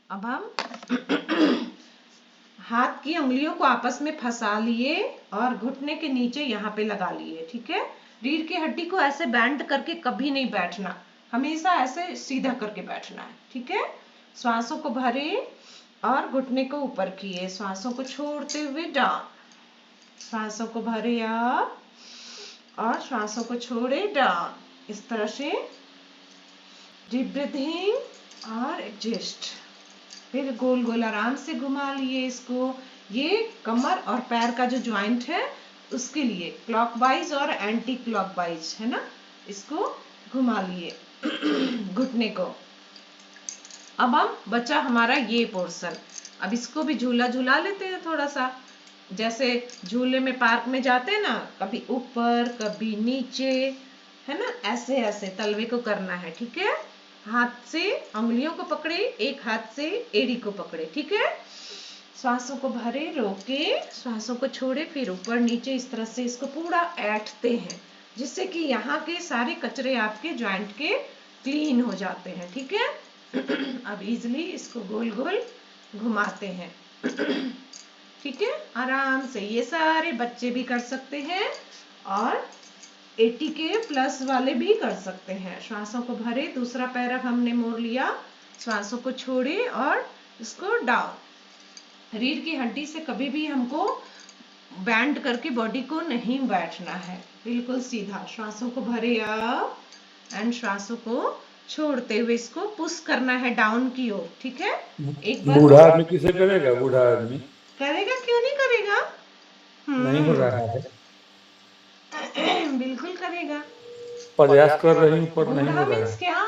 अब हम हाथ की उंगलियों को आपस में फंसा लिए और घुटने के नीचे यहाँ पे लगा लिए। ठीक है, रीढ़ की हड्डी को ऐसे बैंड करके कभी नहीं बैठना, हमेशा ऐसे सीधा करके बैठना है। ठीक है, श्वासों को भरे और घुटने को ऊपर किए, श्वासों को छोड़ते हुए डाउन, श्वासों को भरे अप और श्वासों को छोड़े डाउन। इस तरह से डीप ब्रीथिंग और एडजस्ट। फिर गोल गोल आराम से घुमा लिए इसको। ये कमर और पैर का जो ज्वाइंट है उसके लिए क्लॉकवाइज और एंटी क्लॉकवाइज है ना, इसको घुमा लिए घुटने को। अब हम बचा हमारा ये पोर्शन, अब इसको भी झूला झूला लेते हैं थोड़ा सा। जैसे झूले में पार्क में जाते हैं ना, कभी ऊपर कभी नीचे, है ना, ऐसे ऐसे तलवे को करना है। ठीक है, हाथ से उंगलियों को पकड़े, एक हाथ से एड़ी को पकड़े। ठीक है, श्वासों को भरे, रोके, श्वासों को छोड़े, फिर ऊपर नीचे इस तरह से इसको पूरा ऐंठते हैं, जिससे कि यहाँ के सारे कचरे आपके ज्वाइंट के क्लीन हो जाते हैं। ठीक है अब इजिली इसको गोल गोल घुमाते हैं ठीक है, आराम से। ये सारे बच्चे भी कर सकते हैं और 80 के प्लस वाले भी कर सकते हैं। श्वासों को भरे, दूसरा पैर अब हमने मोड़ लिया, श्वासों को छोड़े और इसको डाउन। रीढ़ की हड्डी से कभी भी हमको बैंड करके बॉडी को नहीं बैठना है, बिल्कुल सीधा। श्वासों को भरे अप एंड श्वासों को छोड़ते हुए इसको पुश करना है डाउन की ओर। ठीक है, एक बार बूढ़ा आदमी किसे करेगा? बूढ़ा आदमी करेगा, क्यों नहीं करेगा? नहीं हो रहा है, बिल्कुल करेगा। प्रयास कर रही हूँ पर नहीं हो बूढ़ा रहा मीन्स है। क्या?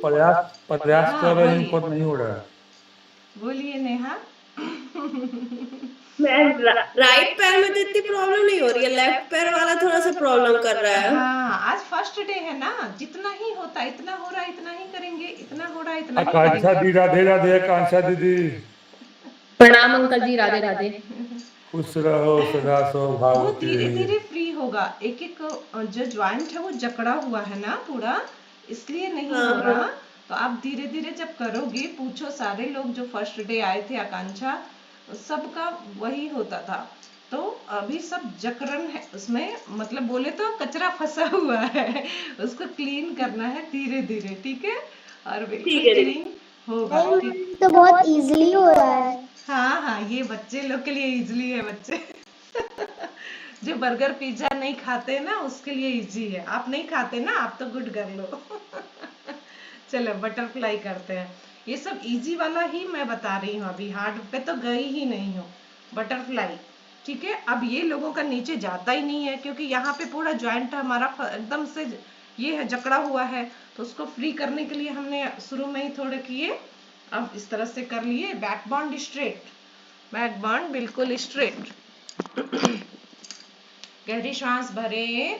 प्रयास प्रयास हाँ कर रही हूँ बोलिए, पर नहीं हो रहा है। बोलिए नेहा। मैम राइट पैर में तो इतनी प्रॉब्लम नहीं हो रही है, लेफ्ट पैर वाला थोड़ा सा प्रॉब्लम कर रहा है। हाँ, आज फर्स्ट डे है ना, जितना ही होता है इतना हो रहा है, इतना ही करेंगे, इतना हो रहा है इतना ही आकांक्षा दी, करेंगे। राधे राधे। आकांक्षा दीदी प्रणाम अंकल जी, राधे राधे। खुश रहो, सदा वो सौभाग्यवती धीरे रहिए। धीरे फ्री होगा, एक एक जो ज्वाइंट है वो जकड़ा हुआ है ना पूरा, इसलिए नहीं हो रहा। तो आप धीरे धीरे जब करोगे, पूछो सारे लोग जो फर्स्ट डे आए थे, आकांक्षा, सबका वही होता था। तो अभी सब जकड़न है उसमें, मतलब बोले तो कचरा फंसा हुआ है, उसको क्लीन करना है धीरे धीरे। ठीक है, और बिल्कुल क्लीन होगा। ठीक, तो बहुत इजीली हो रहा है। हाँ हाँ, ये बच्चे लोग के लिए इजली है बच्चे। जो बर्गर पिज्जा नहीं खाते ना उसके लिए इजी है, आप नहीं खाते ना, आप तो गुड कर लो। चलो बटरफ्लाई करते हैं, ये सब इजी वाला ही मैं बता रही हूँ, अभी हार्ड पे तो गई ही नहीं हूँ। बटरफ्लाई, ठीक है। अब ये लोगों का नीचे जाता ही नहीं है, क्योंकि यहाँ पे पूरा ज्वाइंट हमारा एकदम से ये है, जकड़ा हुआ है, तो उसको फ्री करने के लिए हमने शुरू में ही थोड़े किए। अब इस तरह से कर लिए, back bond straight, back bond बिल्कुल स्ट्रेट। गहरी श्वास भरे,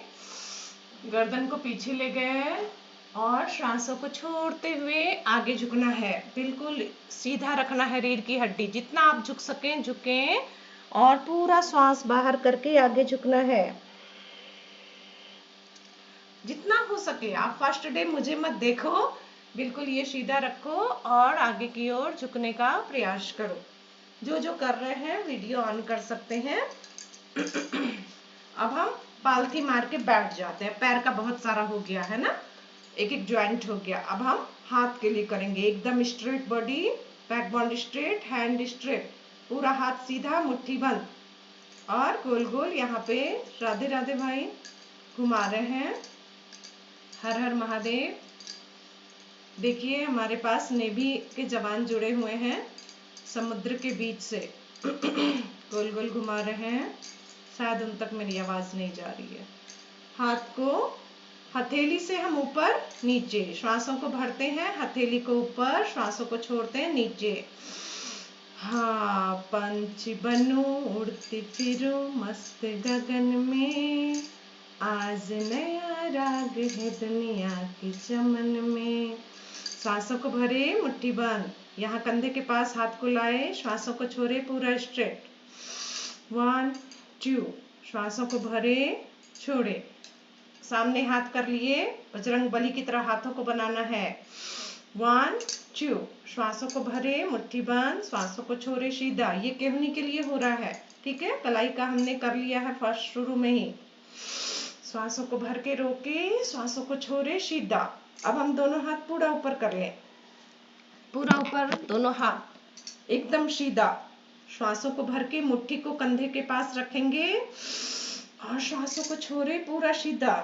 गर्दन को पीछे ले गए और श्वासों को छोड़ते हुए आगे झुकना है, बिल्कुल सीधा रखना है रीढ़ की हड्डी, जितना आप झुक सकें झुकें और पूरा श्वास बाहर करके आगे झुकना है, जितना हो सके। आप फर्स्ट डे मुझे मत देखो, बिल्कुल ये सीधा रखो और आगे की ओर झुकने का प्रयास करो। जो जो कर रहे हैं वीडियो ऑन कर सकते हैं। अब हम पालथी मार के बैठ जाते हैं, पैर का बहुत सारा हो गया है ना, एक एक ज्वाइंट हो गया। अब हम हाथ के लिए करेंगे, एकदम straight body, back bond straight, hand straight, पूरा हाथ सीधा, मुट्ठी बंद और गोल गोल। यहाँ पे राधे राधे भाई घुमा रहे हैं, हर हर महादेव। देखिए हमारे पास नेवी के जवान जुड़े हुए हैं समुद्र के बीच से। गोल गोल घुमा रहे हैं, शायद उन तक मेरी आवाज नहीं जा रही है। हाथ को हथेली से हम ऊपर नीचे, श्वासों को भरते हैं, हथेली को ऊपर, श्वासों को छोड़ते हैं नीचे। हाँ, पंछी बनूं उड़ती फिरूं मस्त गगन में, आज नया राग है दुनिया के चमन में। श्वासों को भरे, मुट्ठी बंद, यहाँ कंधे के पास हाथ को लाए, श्वासों को छोड़े, पूरा स्ट्रेट। 1 2, श्वासों को भरे, छोड़े, सामने हाथ कर लिए, बजरंग बली की तरह हाथों को बनाना है। 1 2, श्वासों को भरे, मुट्ठी बंद, श्वासों को छोड़े सीधा। ये केहनी के लिए हो रहा है, ठीक है। कलाई का हमने कर लिया है फर्स्ट शुरू में ही। श्वासों को भर के रोके, श्वासों को छोड़े सीधा। अब हम दोनों हाथ पूरा ऊपर कर लें, पूरा ऊपर, दोनों हाथ एकदम सीधा। श्वासों को भर के मुट्ठी को कंधे के पास रखेंगे और श्वासों को छोड़े पूरा सीधा।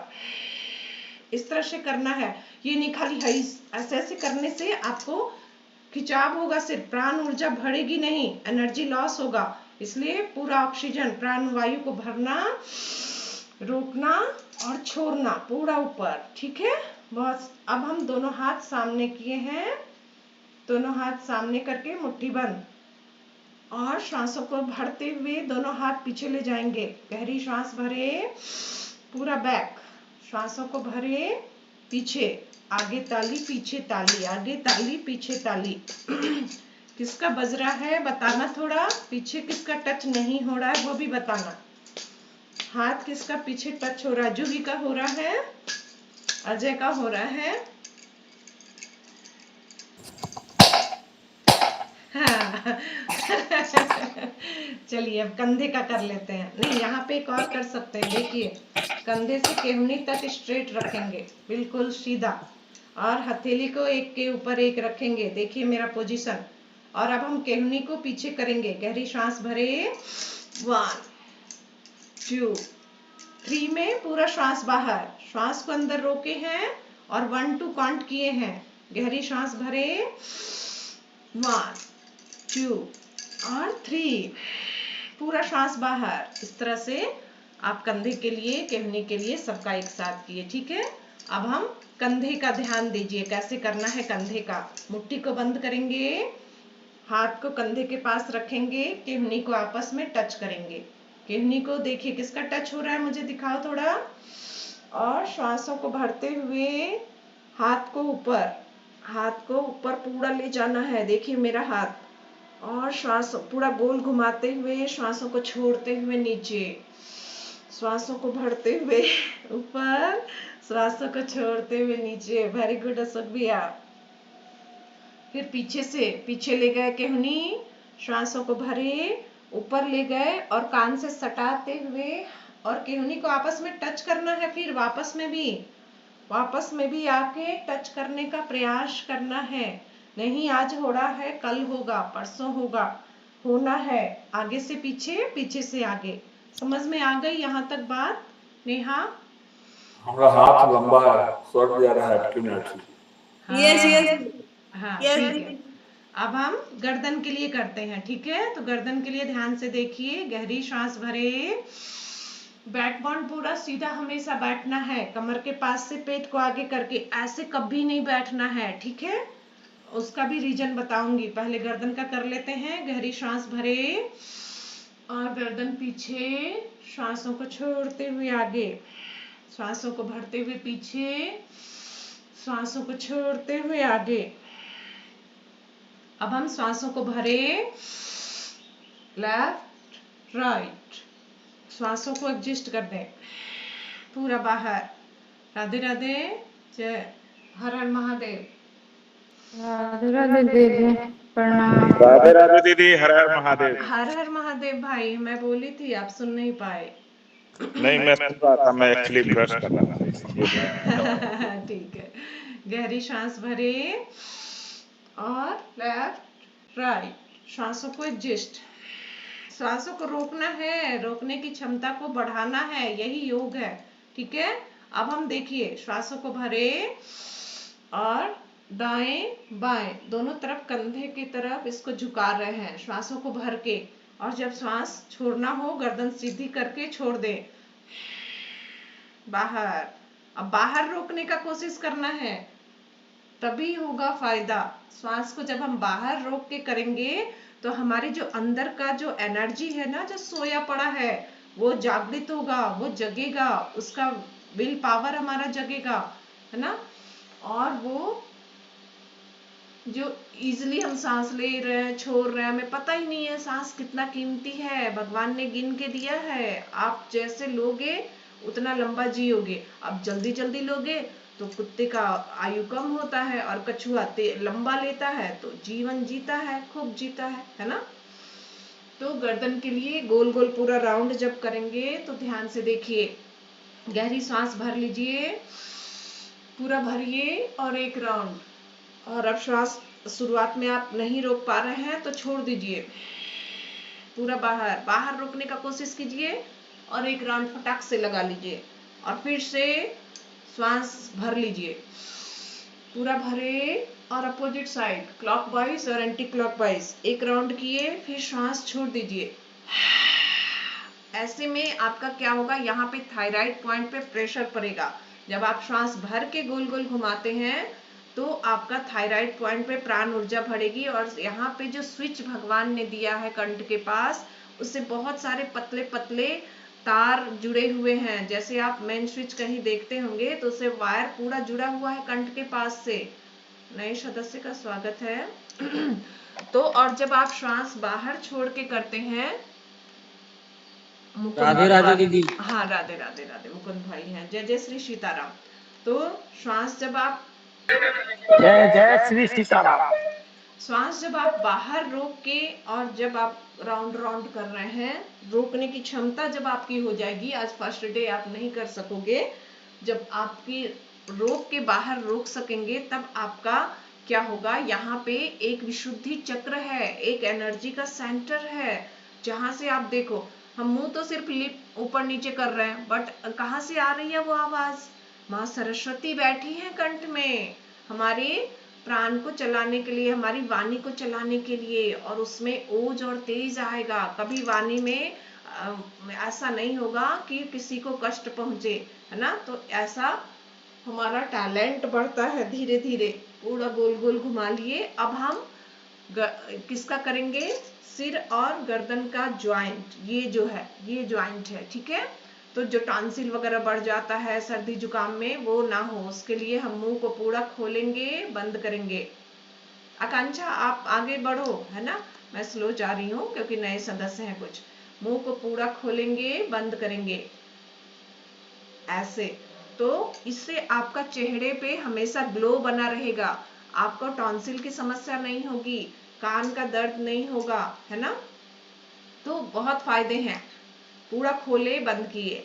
इस तरह से करना है, ये नहीं खाली है। ऐसे ऐसे करने से आपको खिंचाव होगा, सिर्फ प्राण ऊर्जा बढ़ेगी नहीं, एनर्जी लॉस होगा। इसलिए पूरा ऑक्सीजन प्राण वायु को भरना, रोकना और छोड़ना पूरा ऊपर, ठीक है। बहुत। अब हम दोनों हाथ सामने किए हैं, दोनों हाथ सामने करके मुट्ठी बंद और श्वासों को भरते हुए दोनों हाथ पीछे ले जाएंगे। गहरी श्वास भरे, पूरा बैक, श्वासों को भरे, पीछे, आगे ताली पीछे ताली, आगे ताली पीछे ताली। किसका बज रहा है बताना, थोड़ा पीछे किसका टच नहीं हो रहा है वो भी बताना। हाथ किसका पीछे टच हो रहा है? जूही का हो रहा है, अजय का हो रहा है। हाँ। चलिए अब कंधे का कर लेते हैं। नहीं, यहाँ पे एक और कर सकते हैं। देखिए, कंधे से केहनी तक स्ट्रेट रखेंगे, बिल्कुल सीधा, और हथेली को एक के ऊपर एक रखेंगे। देखिए मेरा पोजीशन। और अब हम केहनी को पीछे करेंगे। गहरी सांस भरे, 1 2 3 में पूरा श्वास बाहर, श्वास को अंदर रोके हैं और 1 2 काउंट किए हैं। गहरी सांस भरे, 1 2 और 3, पूरा श्वास बाहर। इस तरह से आप कंधे के लिए, केहनी के लिए सबका एक साथ किए, ठीक है। अब हम कंधे का ध्यान दीजिए, कैसे करना है कंधे का। मुट्ठी को बंद करेंगे, हाथ को कंधे के पास रखेंगे, केहनी को आपस में टच करेंगे। केहनी को देखिए किसका टच हो रहा है, मुझे दिखाओ थोड़ा। और श्वासों को भरते हुए हाथ को ऊपर पूरा ले जाना है। देखिए मेरा हाथ, और श्वास पूरा गोल घुमाते हुए श्वासों को छोड़ते हुए नीचे, श्वासों को भरते हुए ऊपर, श्वासों को छोड़ते हुए नीचे। वेरी गुड अशोक भैया। फिर पीछे से पीछे ले गए केहनी, श्वासों को भरे, ऊपर ले गए और कान से सटाते हुए और केहनी को आपस में टच करना है। फिर वापस में भी आके टच करने का प्रयास करना है। नहीं आज हो रहा है, कल होगा, परसों होगा, होना है। आगे से पीछे, पीछे से आगे। समझ में आ गई यहाँ तक बात नेहा? हमारा हाथ लंबा है, शॉर्ट जा रहा है आपकी मिनट। यस हाँ यस। ठीक है। अब हम गर्दन के लिए करते हैं, ठीक है। तो गर्दन के लिए ध्यान से देखिए। गहरी सांस भरे, बैकबोन पूरा सीधा हमेशा बैठना है, कमर के पास से पेट को आगे करके, ऐसे कभी नहीं बैठना है, ठीक है। उसका भी रीजन बताऊंगी। पहले गर्दन का कर लेते हैं। गहरी सांस भरे और गर्दन पीछे, श्वासों को छोड़ते हुए आगे, श्वासों को भरते हुए पीछे, श्वासों को छोड़ते हुए आगे। अब हम श्वासों को भरे, लेफ्ट राइट, श्वासों को एडजस्ट कर दें पूरा बाहर। राधे राधे, जय हर हर महादेव। राधे राधे देवी, प्रणाम। राधे राधे दीदी, हर हर महादेव। हर हर महादेव भाई, मैं बोली थी आप सुन नहीं पाए। नहीं, मैं सुन रहा था, मैं एक्चुअली ब्रश कर रहा था। ठीक है। गहरी सांस भरे और लेफ्ट राइट, श्वासों को एडजस्ट, श्वासों को रोकना है, रोकने की क्षमता को बढ़ाना है, यही योग है, ठीक है। अब हम देखिए, श्वासों को भरे और दाएं बाएं दोनों तरफ कंधे की तरफ इसको झुका रहे हैं, श्वासों को भर के। और जब श्वास छोड़ना हो, गर्दन सीधी करके छोड़ दे बाहर। अब बाहर रोकने का कोशिश करना है, तभी होगा फायदा। श्वास को जब हम बाहर रोक के करेंगे तो हमारी जो अंदर का जो एनर्जी है ना, जो सोया पड़ा है, वो जागृत होगा, वो जगेगा, उसका विल पावर हमारा जगेगा, है ना। और वो जो इजिली हम सांस ले रहे हैं, छोड़ रहे हैं, हमें पता ही नहीं है सांस कितना कीमती है, भगवान ने गिन के दिया है। आप जैसे लोगे उतना लंबा जियोगे। अब जल्दी जल्दी लोगे तो कुत्ते का आयु कम होता है, और कछुआ लंबा लेता है तो जीवन जीता है, खूब जीता है ना। तो गर्दन के लिए गोल गोल पूरा राउंड जब करेंगे तो ध्यान से देखिए, गहरी सांस भर लीजिए, पूरा भरिए और एक राउंड, और अब श्वास शुरुआत में आप नहीं रोक पा रहे हैं तो छोड़ दीजिए, पूरा बाहर बाहर रोकने का कोशिश कीजिए और एक राउंड फटाक से लगा लीजिए, और फिर से श्वास भर लीजिए, पूरा भरे और अपोजिट साइड क्लॉकवाइज और एंटी क्लॉकवाइज एक राउंड किए, फिर श्वास छोड़ दीजिए। ऐसे में आपका क्या होगा, यहाँ पे थायराइड पॉइंट पे प्रेशर पड़ेगा। जब आप श्वास भर के गोल गोल घुमाते हैं तो आपका थायराइड पॉइंट पे प्राण ऊर्जा बढ़ेगी, और यहाँ पे जो स्विच भगवान ने दिया है कंठ के पास, उससे बहुत सारे पतले पतले तार जुड़े हुए हैं। जैसे आप मेन स्विच कहीं देखते होंगे तो उससे वायर पूरा जुड़ा हुआ है कंठ के पास से। नए सदस्य का स्वागत है। तो और जब आप श्वास बाहर छोड़ के करते हैं, राधे राधे दीदी। हाँ राधे राधे राधे, मुकुंद भाई हैं, जय जय श्री सीताराम। तो श्वास जब आप जय जय श्री सीताराम। श्वास जब आप बाहर रोक के और जब आप राउंड राउंड कर रहे हैं, रोकने की क्षमता जब आपकी हो जाएगी, आज फर्स्ट डे आप नहीं कर सकोगे, जब आपकी रोक के बाहर रोक सकेंगे तब आपका क्या होगा, यहाँ पे एक विशुद्धि चक्र है, एक एनर्जी का सेंटर है, जहां से आप देखो, हम मुंह तो सिर्फ लिप ऊपर नीचे कर रहे हैं, बट कहाँ से आ रही है वो आवाज, माँ सरस्वती बैठी है कंठ में, हमारे प्राण को चलाने के लिए, हमारी वाणी को चलाने के लिए, और उसमें ओज और तेज आएगा। कभी वाणी में ऐसा नहीं होगा कि किसी को कष्ट पहुंचे, है ना। तो ऐसा हमारा टैलेंट बढ़ता है धीरे धीरे। पूरा गोल गोल घुमा लिए। अब हम किसका करेंगे, सिर और गर्दन का ज्वाइंट, ये जो है ये ज्वाइंट है, ठीक है। तो जो टॉन्सिल वगैरह बढ़ जाता है सर्दी जुकाम में, वो ना हो, उसके लिए हम मुंह को पूरा खोलेंगे, बंद करेंगे। आकांक्षा आप आगे बढ़ो, है ना, मैं स्लो जा रही हूँ क्योंकि नए सदस्य हैं कुछ। मुंह को पूरा खोलेंगे, बंद करेंगे ऐसे। तो इससे आपका चेहरे पे हमेशा ग्लो बना रहेगा, आपको टॉन्सिल की समस्या नहीं होगी, कान का दर्द नहीं होगा, है ना। तो बहुत फायदे हैं। पूरा खोले बंद किए,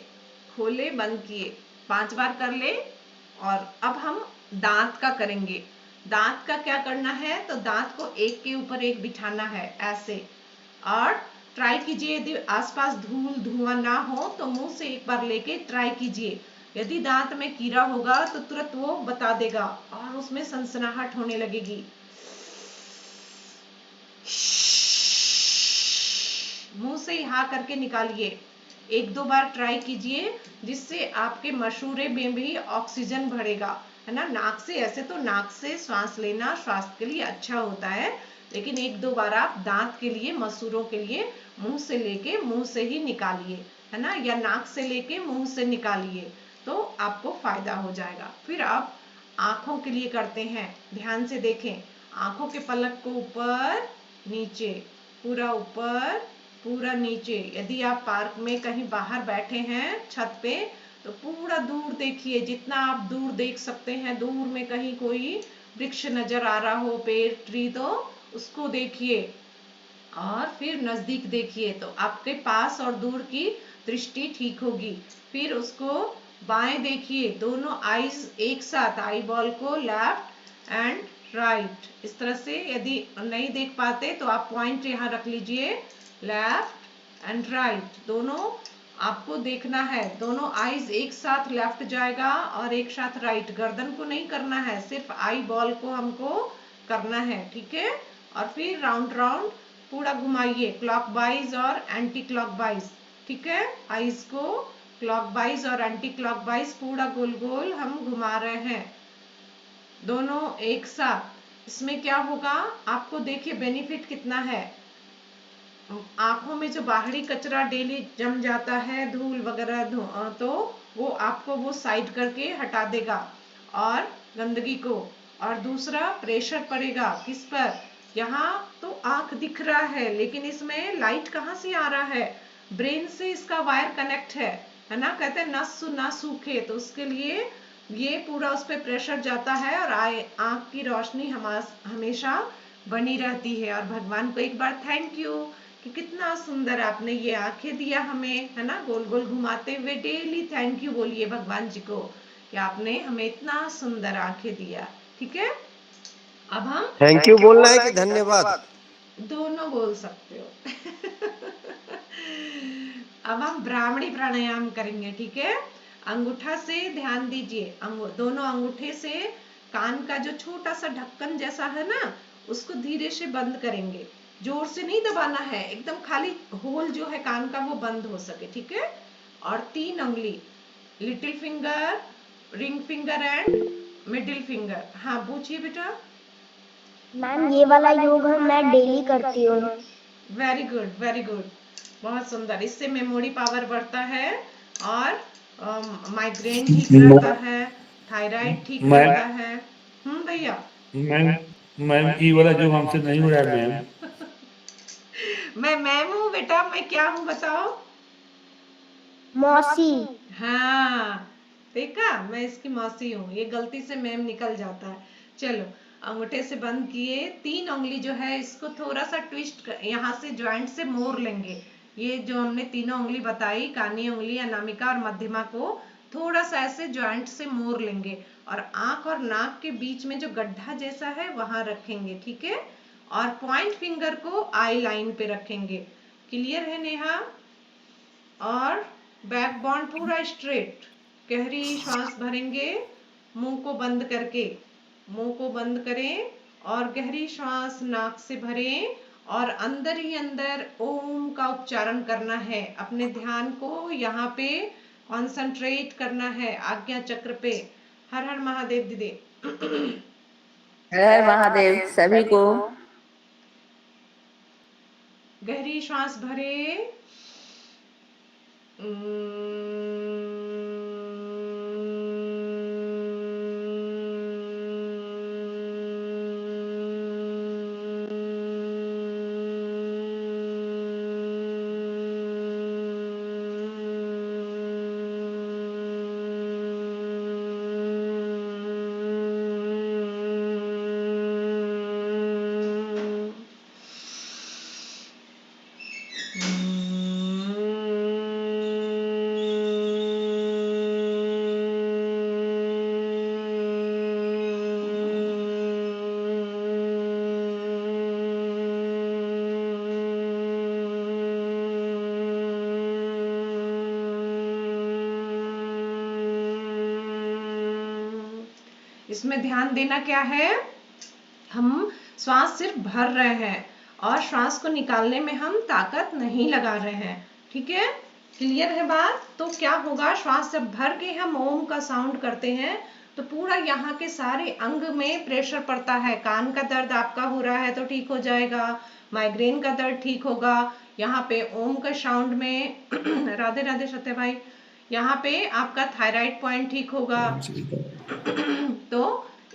खोले बंद किए, 5 बार कर ले। और अब हम दांत का करेंगे। दांत का क्या करना है, तो दांत को एक के ऊपर एक बिठाना है ऐसे, और ट्राई कीजिए, यदि आसपास धूल धुआं ना हो तो मुंह से एक बार लेके ट्राई कीजिए। यदि दांत में कीड़ा होगा तो तुरंत वो बता देगा और उसमें सनसनाहट होने लगेगी। मुंह से हाँ करके निकालिए, 1-2 बार ट्राई कीजिए, जिससे आपके मसूड़े में भी ऑक्सीजन बढ़ेगा, है ना। नाक से, ऐसे तो नाक से श्वास लेना स्वास्थ्य के लिए अच्छा होता है, लेकिन 1-2 बार आप दांत के लिए, मसूड़ों के लिए मुंह से लेके मुंह से ही निकालिए, है ना, या नाक से लेके मुंह से निकालिए, तो आपको फायदा हो जाएगा। फिर आप आंखों के लिए करते हैं, ध्यान से देखें। आंखों के पलक को ऊपर नीचे, पूरा ऊपर पूरा नीचे। यदि आप पार्क में कहीं बाहर बैठे हैं छत पे, तो पूरा दूर देखिए, जितना आप दूर देख सकते हैं, दूर में कहीं कोई वृक्ष नजर आ रहा हो, पेड़, ट्री, तो उसको देखिए, और फिर नजदीक देखिए, तो आपके पास और दूर की दृष्टि ठीक होगी। फिर उसको बाएं देखिए, दोनों आईज एक साथ, आई बॉल को लेफ्ट एंड राइट, इस तरह से। यदि नहीं देख पाते तो आप पॉइंट यहाँ रख लीजिए, लेफ्ट एंड राइट, दोनों आपको देखना है। दोनों आईज एक साथ लेफ्ट जाएगा और एक साथ राइट। गर्दन को नहीं करना है, सिर्फ आई बॉल को हमको करना है, ठीक है। और फिर राउंड राउंड पूरा घुमाइए, क्लॉकवाइज और एंटी क्लॉकवाइज, ठीक है। आईज को क्लॉकवाइज और एंटी क्लॉकवाइज पूरा गोल गोल हम घुमा रहे हैं, दोनों एक साथ। इसमें क्या होगा, आपको देखिए बेनिफिट कितना है। आंखों में जो बाहरी कचरा डेली जम जाता है, धूल वगैरह, तो वो आपको वो साइड करके हटा देगा, और गंदगी को। और दूसरा, प्रेशर पड़ेगा किस पर, यहाँ तो आंख दिख रहा है, लेकिन इसमें लाइट कहाँ से आ रहा है, ब्रेन से इसका वायर कनेक्ट है ना। कहते हैं नस ना सूखे, तो उसके लिए ये पूरा उस पर प्रेशर जाता है और आंख की रोशनी हमेशा बनी रहती है। और भगवान को एक बार थैंक यू कि कितना सुंदर आपने ये आंखें दिया हमें, है ना, गोल गोल घुमाते हुए। डेली थैंक यू बोलिए भगवान जी को कि आपने हमें इतना सुंदर आंखें दिया। ठीक है, अब हम थैंक यू बोलना है कि धन्यवाद? दोनों बोल सकते हो। अब हम ब्राह्मणी प्राणायाम करेंगे। ठीक है, अंगूठा से ध्यान दीजिए, दोनों अंगूठे से कान का जो छोटा सा ढक्कन जैसा है ना, उसको धीरे से बंद करेंगे। जोर से नहीं दबाना है, एकदम खाली होल जो है कान का वो बंद हो सके। ठीक है, और 3 उंगली, little finger, ring finger and middle finger. हाँ पूछिए बेटा। मैम ये वाला योग मैं डेली करती हूँ। वेरी गुड, वेरी गुड, बहुत सुंदर। इससे मेमोरी पावर बढ़ता है और माइग्रेन ठीक रहता है, थायराइड ठीक मैम रहता है। भैया। मैम मैम ये वाला जो हमसे नहीं हो रहा है मैम। मैं मैम हूँ बेटा, मैं क्या हूँ बताओ? मौसी। हाँ देखा, मैं इसकी मौसी हूँ। ये गलती से मैम निकल जाता है। चलो, अंगूठे से बंद किए, 3 उंगली जो है इसको थोड़ा सा ट्विस्ट यहाँ से ज्वाइंट से मोड़ लेंगे। ये जो हमने तीनों उंगली बताई, कानी उंगली, अनामिका और मध्यमा को थोड़ा सा ऐसे ज्वाइंट से मोड़ लेंगे और आंख और नाक के बीच में जो गड्ढा जैसा है वहां रखेंगे। ठीक है, और पॉइंट फिंगर को आई लाइन पे रखेंगे। क्लियर है नेहा? और बैक बॉन्ड पूरा स्ट्रेट, गहरी श्वास भरेंगे मुंह को बंद करके। मुंह को बंद करें और गहरी श्वास नाक से भरें और अंदर ही अंदर ओम का उच्चारण करना है। अपने ध्यान को यहाँ पे कॉन्सेंट्रेट करना है, आज्ञा चक्र पे। हर हर महादेव दीदी। हर महादेव सभी को। गहरी श्वास भरे। इसमें ध्यान देना क्या है, हम श्वास सिर्फ भर रहे हैं और श्वास को निकालने में हम ताकत नहीं लगा रहे हैं। ठीक है, क्लियर है बात? तो क्या होगा, श्वास जब भर के हम ओम का साउंड करते हैं तो पूरा यहाँ के सारे अंग में प्रेशर पड़ता है। कान का दर्द आपका हो रहा है तो ठीक हो जाएगा, माइग्रेन का दर्द ठीक होगा। यहाँ पे ओम का साउंड में राधे राधे सत्य भाई, यहाँ पे आपका थायराइड पॉइंट ठीक होगा। तो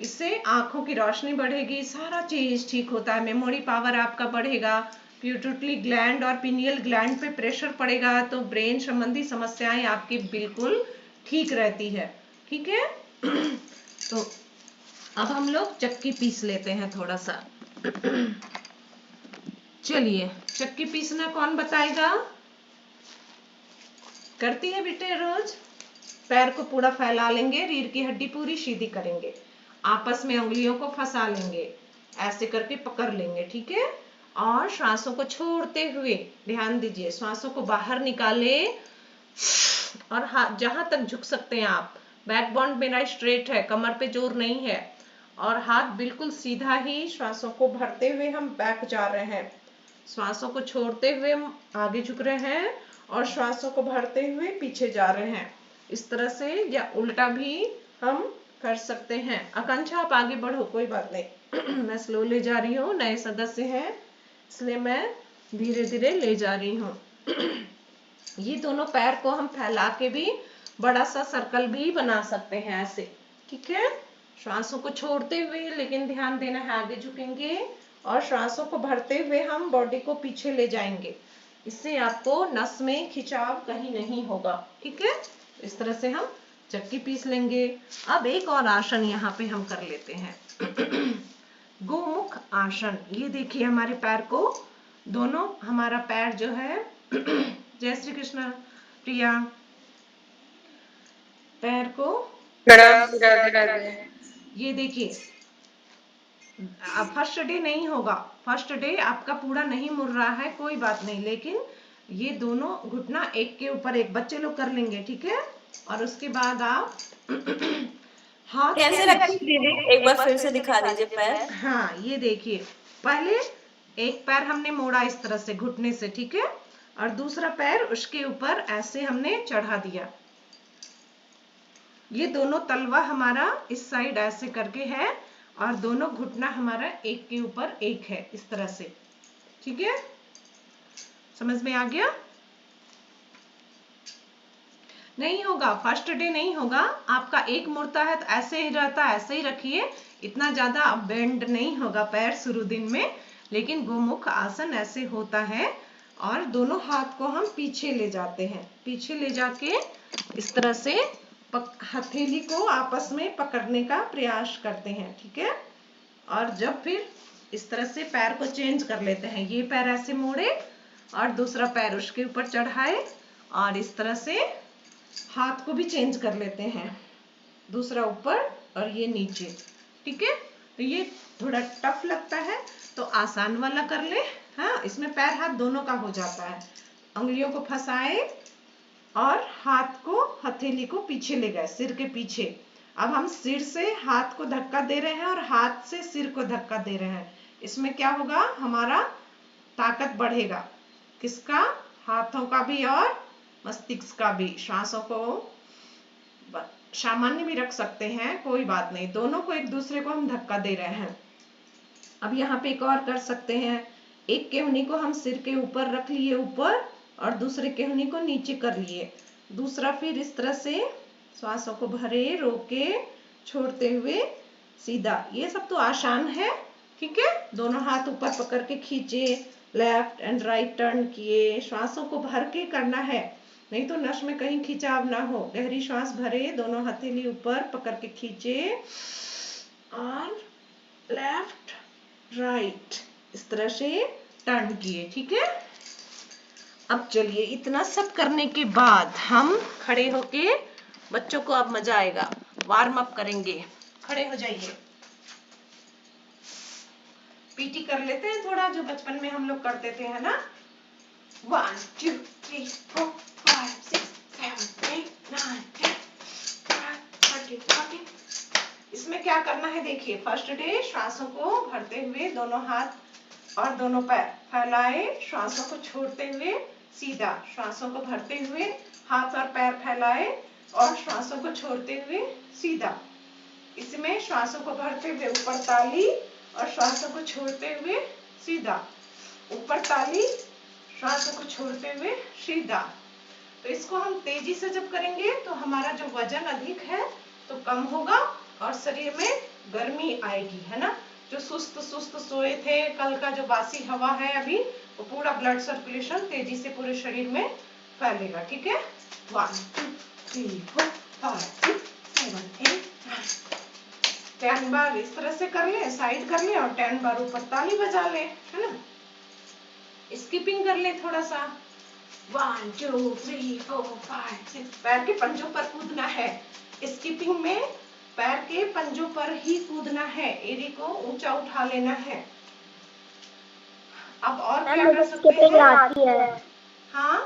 इससे आंखों की रोशनी बढ़ेगी, सारा चीज ठीक होता है। मेमोरी पावर आपका बढ़ेगा, पिट्यूटरी ग्लैंड और पिनियल ग्लैंड पे प्रेशर पड़ेगा तो ब्रेन संबंधी समस्याएं आपकी बिल्कुल ठीक रहती है। ठीक है, तो अब हम लोग चक्की पीस लेते हैं थोड़ा सा। चलिए, चक्की पीसना कौन बताएगा? करती है बेटे रोज। पैर को पूरा फैला लेंगे, रीढ़ की हड्डी पूरी सीधी करेंगे, आपस में उंगलियों को फंसा लेंगे, ऐसे करके पकड़ लेंगे। ठीक है, और श्वासों को छोड़ते हुए ध्यान दीजिए, श्वासों को बाहर निकाले और हाथ जहां तक झुक सकते हैं आप। बैक बॉन्ड मेरा स्ट्रेट है, कमर पे जोर नहीं है और हाथ बिल्कुल सीधा ही। श्वासों को भरते हुए हम बैक जा रहे हैं, श्वासों को छोड़ते हुए हम आगे झुक रहे हैं और श्वासों को भरते हुए पीछे जा रहे हैं। इस तरह से या उल्टा भी हम कर सकते हैं। आकांक्षा आप आगे बढ़ो, कोई बात नहीं। मैं स्लो ले जा रही हूँ, नए सदस्य हैं इसलिए मैं धीरे धीरे ले जा रही हूँ। ये दोनों पैर को हम फैला के भी बड़ा सा सर्कल भी बना सकते हैं ऐसे। ठीक है, श्वासों को छोड़ते हुए, लेकिन ध्यान देना है आगे झुकेंगे और श्वासों को भरते हुए हम बॉडी को पीछे ले जाएंगे। इससे आपको नस में खिंचाव कहीं नहीं होगा। ठीक है, इस तरह से हम चक्की पीस लेंगे। अब एक और आसन यहाँ पे हम कर लेते हैं गोमुख आसन। ये देखिए हमारे पैर को, दोनों हमारा पैर जो है जय श्री कृष्ण प्रिया, पैर को ये देखिए, अब फर्स्ट डे नहीं होगा, फर्स्ट डे आपका पूरा नहीं मुड़ रहा है, कोई बात नहीं, लेकिन ये दोनों घुटना एक के ऊपर एक बच्चे लोग कर लेंगे, ठीक है। और उसके बाद आप हाथ कैसे रखें दीदी, एक बार फिर से दिखा दीजिए पैर। हाँ ये देखिए, पहले एक पैर हमने मोड़ा इस तरह से घुटने से, ठीक है, और दूसरा पैर उसके ऊपर ऐसे हमने चढ़ा दिया। ये दोनों तलवा हमारा इस साइड ऐसे करके है और दोनों घुटना हमारा एक के ऊपर एक है इस तरह से, ठीक है, समझ में आ गया। नहीं होगा, फर्स्ट डे नहीं होगा आपका, एक मुड़ता है तो ऐसे ही रहता है, ऐसे ही रखिए, इतना ज्यादा अब बेंड नहीं होगा पैर शुरू दिन में, लेकिन गोमुख आसन ऐसे होता है। और दोनों हाथ को हम पीछे ले जाते हैं, पीछे ले जाके इस तरह से हथेली को आपस में पकड़ने का प्रयास करते हैं, ठीक है। और जब फिर इस तरह से पैर को चेंज कर लेते हैं, ये पैर ऐसे मोड़े और दूसरा पैर उसके ऊपर चढ़ाए और इस तरह से हाथ को भी चेंज कर लेते हैं, दूसरा ऊपर और ये नीचे, ठीक है। तो ये थोड़ा टफ लगता है तो आसान वाला कर ले। हाँ, इसमें पैर हाथ दोनों का हो जाता है। उंगलियों को फंसाए और हाथ को, हथेली को पीछे ले गए, सिर के पीछे। अब हम सिर से हाथ को धक्का दे रहे हैं और हाथ से सिर को धक्का दे रहे हैं। इसमें क्या होगा, हमारा ताकत बढ़ेगा, किसका, हाथों का भी और मस्तिष्क का भी। श्वासों को सामान्य भी रख सकते हैं, कोई बात नहीं, दोनों को एक दूसरे को हम धक्का दे रहे हैं। अब यहाँ पे एक और कर सकते हैं, एक केहनी को हम सिर के ऊपर रख लिए ऊपर और दूसरे केहनी को नीचे कर लिए, दूसरा फिर इस तरह से श्वासों को भरे, रोके, छोड़ते हुए सीधा। ये सब तो आसान है, ठीक है। दोनों हाथ ऊपर पकड़ के खींचे, लेफ्ट एंड राइट टर्न किए, श्वासों को भर के करना है, नहीं तो नस में कहीं खिंचाव ना हो। गहरी श्वास भरे, दोनों हथेली ऊपर पकड़ के खींचे और लेफ्ट राइट इस तरह से टर्न किए, ठीक है। अब चलिए, इतना सब करने के बाद हम खड़े होके, बच्चों को अब मजा आएगा, वार्म अप करेंगे। खड़े हो जाइए, पीटी कर लेते हैं थोड़ा, जो बचपन में हम लोग करते थे, है ना। 1 2 3 4 5 6 7 8 9 10 12 इसमें क्या करना है देखिए, फर्स्ट डे श्वासों को भरते हुए दोनों हाथ और दोनों पैर फैलाए, श्वासों को छोड़ते हुए सीधा, श्वासों को भरते हुए हाथ और पैर फैलाए और श्वासों को छोड़ते हुए सीधा। इसमें श्वासों को भरते हुए ऊपर ताली और श्वासों को छोड़ते हुए सीधा, ऊपर ताली, श्वासों को छोड़ते हुए सीधा। तो इसको हम तेजी से जब करेंगे तो हमारा जो वजन अधिक है तो कम होगा और शरीर में गर्मी आएगी, है ना। जो सुस्त सुस्त सोए थे, कल का जो बासी हवा है अभी, वो पूरा ब्लड सर्कुलेशन तेजी से पूरे शरीर में फैलेगा, ठीक है। 1 2 3 4 5 6 7 8 9 10 बार इस तरह से कर ले, साइड कर ले और 10 बार ऊपर ताली बजा ले, है ना। स्किपिंग कर ले थोड़ा सा, 1 2 3 4 5 6, पैर के पंजों पर कूदना है। स्किपिंग में पैर के पंजों पर ही कूदना है, एड़ी को ऊंचा उठा लेना है। अब और क्या कर सकते स्किपिंग हैं? आती है। हाँ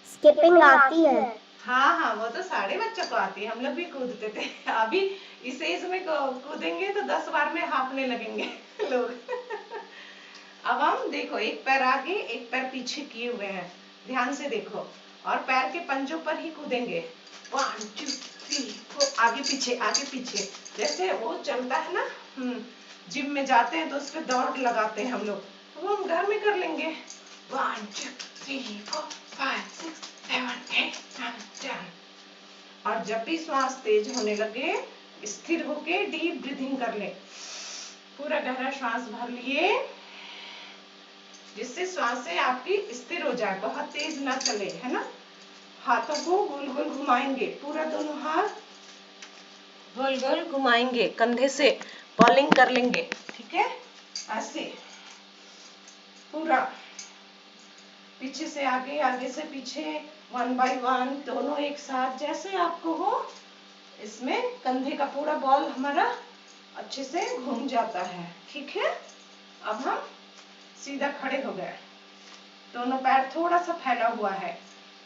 स्किपिंग आती है। हाँ हाँ, वो तो सारे बच्चों को आती है, हम लोग भी कूदते थे। अभी इस एज में कूदेंगे तो 10 बार में हाँफने लगेंगे लोग। अब हम देखो, एक पैर आगे एक पैर पीछे किए हुए हैं, ध्यान से देखो, और पैर के पंजों पर ही कूदेंगे। 1 2 3 4, आगे पीछे, जैसे वो चलता है ना, जिम में जाते हैं तो उस पर दौड़ लगाते हैं हम लोग, तो वो हम घर में कर लेंगे। 1 2 3 4 5 6 7 8 9 10। और जब भी श्वास तेज होने लगे, स्थिर होके डीप ब्रीथिंग कर ले, पूरा गहरा श्वास भर लिए, जिससे श्वासें आपकी स्थिर हो जाए, बहुत तेज ना चले, है ना। हाथों को गोल गोल घुमाएंगे, पूरा दोनों हाथ गोल गोल घुमाएंगे, कंधे से बॉलिंग कर लेंगे, ठीक है। ऐसे पूरा पीछे से आगे, आगे से पीछे, 1 बाय 1 दोनों एक साथ, जैसे आपको हो। इसमें कंधे का पूरा बॉल हमारा अच्छे से घूम जाता है, ठीक है। अब हम सीधा खड़े हो गए, दोनों पैर थोड़ा सा फैला हुआ है,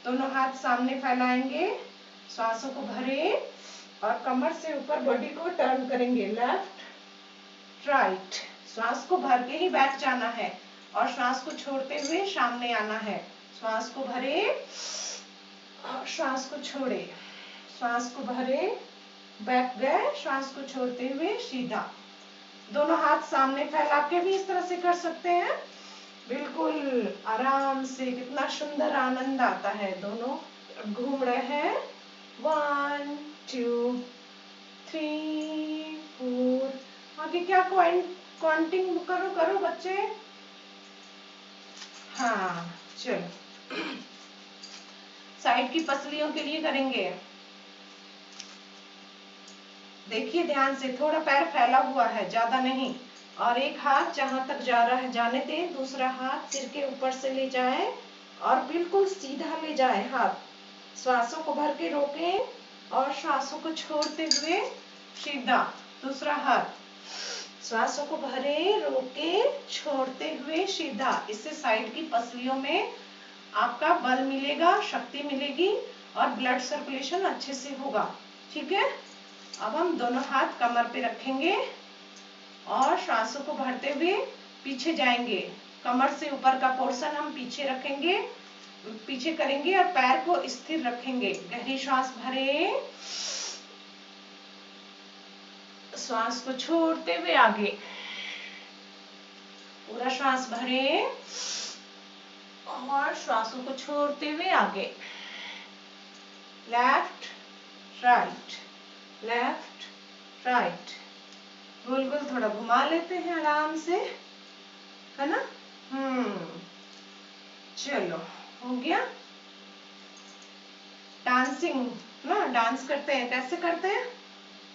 दोनों हाथ सामने फैलाएंगे, श्वासों को भरे और कमर से ऊपर बॉडी को टर्न करेंगे, लेफ्ट राइट। श्वास को भर के ही बैठ जाना है और श्वास को छोड़ते हुए सामने आना है। श्वास को भरे और श्वास को छोड़े, श्वास को भरे, बैठ गए, श्वास को छोड़ते हुए सीधा। दोनों हाथ सामने फैला के भी इस तरह से कर सकते हैं, बिल्कुल आराम से। कितना सुंदर आनंद आता है। दोनों घूम रहे हैं, 1 2 3 4। आगे क्या काउंटिंग करो करो बच्चे। हाँ चलो, साइड की पसलियों के लिए करेंगे। देखिए ध्यान से, थोड़ा पैर फैला हुआ है, ज्यादा नहीं, और एक हाथ जहां तक जा रहा है जाने दें, दूसरा हाथ सिर के ऊपर से ले जाए और बिल्कुल सीधा ले जाए हाथ। श्वासों को भर के रोकें और श्वासों को छोड़ते हुए सीधा। दूसरा हाथ, श्वासों को भरे, रोके, छोड़ते हुए सीधा। इससे साइड की पसलियों में आपका बल मिलेगा, शक्ति मिलेगी और ब्लड सर्कुलेशन अच्छे से होगा, ठीक है। अब हम दोनों हाथ कमर पे रखेंगे और श्वासों को भरते हुए पीछे जाएंगे। कमर से ऊपर का पोर्शन हम पीछे रखेंगे, पीछे करेंगे और पैर को स्थिर रखेंगे। गहरी श्वास भरे, श्वास को छोड़ते हुए आगे, पूरा श्वास भरे और श्वासों को छोड़ते हुए आगे। लेफ्ट राइट, लेफ्ट राइट, गोल गोल थोड़ा घुमा लेते हैं आराम से, है ना। चलो हो गया। डांसिंग ना, डांस करते हैं, कैसे करते हैं,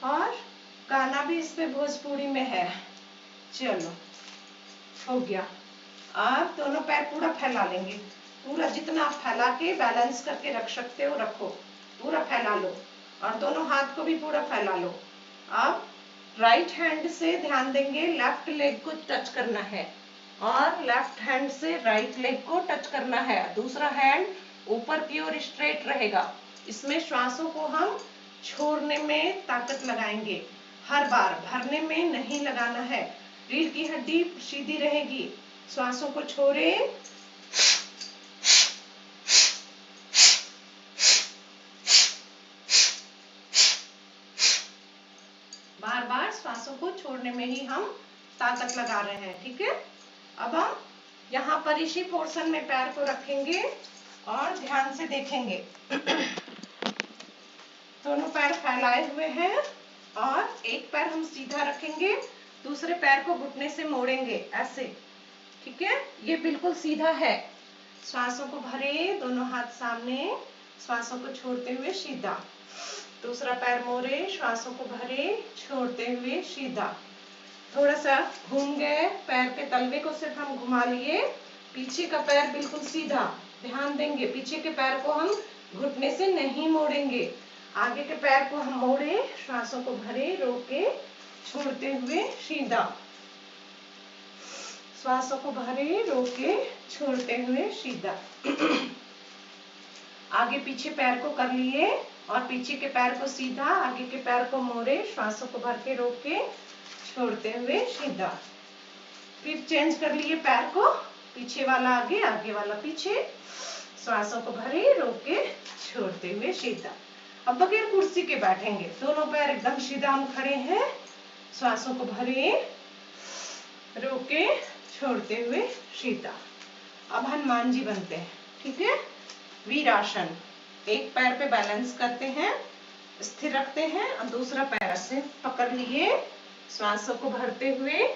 और गाना भी इस पे भोजपुरी में है। चलो हो गया। आप दोनों पैर पूरा फैला लेंगे, पूरा जितना आप फैला के बैलेंस करके रख सकते हो रखो, पूरा फैला लो और दोनों हाथ को भी पूरा फैला लो। आप राइट हैंड से ध्यान देंगे, लेफ्ट लेग को टच करना है और लेफ्ट हैंड से राइट लेग को टच करना है। दूसरा हैंड ऊपर की ओर स्ट्रेट रहेगा। इसमें श्वासों को हम छोड़ने में ताकत लगाएंगे, हर बार भरने में नहीं लगाना है। रीढ़ की हड्डी सीधी रहेगी। श्वासों को छोड़े, बार बार श्वासों को छोड़ने में ही हम ताकत लगा रहे हैं, ठीक है। अब हम यहाँ पर इसी पोर्शन में पैर को रखेंगे और ध्यान से देखेंगे। दोनों पैर फैलाए हुए हैं और एक पैर हम सीधा रखेंगे, दूसरे पैर को घुटने से मोड़ेंगे ऐसे, ठीक है। ये बिल्कुल सीधा है। श्वासों को भरे, दोनों हाथ सामने, श्वासों को छोड़ते हुए सीधा। दूसरा पैर मोड़े, श्वासों को भरे, छोड़ते हुए सीधा। थोड़ा सा घूम गए, पैर के तलवे को सिर्फ हम घुमा लिए, पीछे का पैर बिल्कुल सीधा। ध्यान देंगे, पीछे के पैर को हम घुटने से नहीं मोड़ेंगे, आगे के पैर को हम मोड़े, श्वासों को भरे, रोके, छोड़ते हुए सीधा। श्वासों को भरे, रोके, छोड़ते हुए सीधा। आगे पीछे पैर को कर लिए और पीछे के पैर को सीधा, आगे के पैर को मोड़े, श्वासों को भर के रोके, छोड़ते हुए सीधा। फिर चेंज कर लिए पैर को, पीछे वाला आगे, आगे वाला पीछे, श्वासों को भरे, रोके, छोड़ते हुए सीधा। अब बगैर कुर्सी के बैठेंगे, दोनों पैर एकदम सीधा हम खड़े हैं, श्वासों को भरे, रोके, छोड़ते हुए सीधा। अब हनुमान जी बनते हैं, ठीक है। वीरासन, एक पैर पे बैलेंस करते हैं, स्थिर रखते हैं और दूसरा पैर ऐसे पकड़ लिए, श्वासों को भरते हुए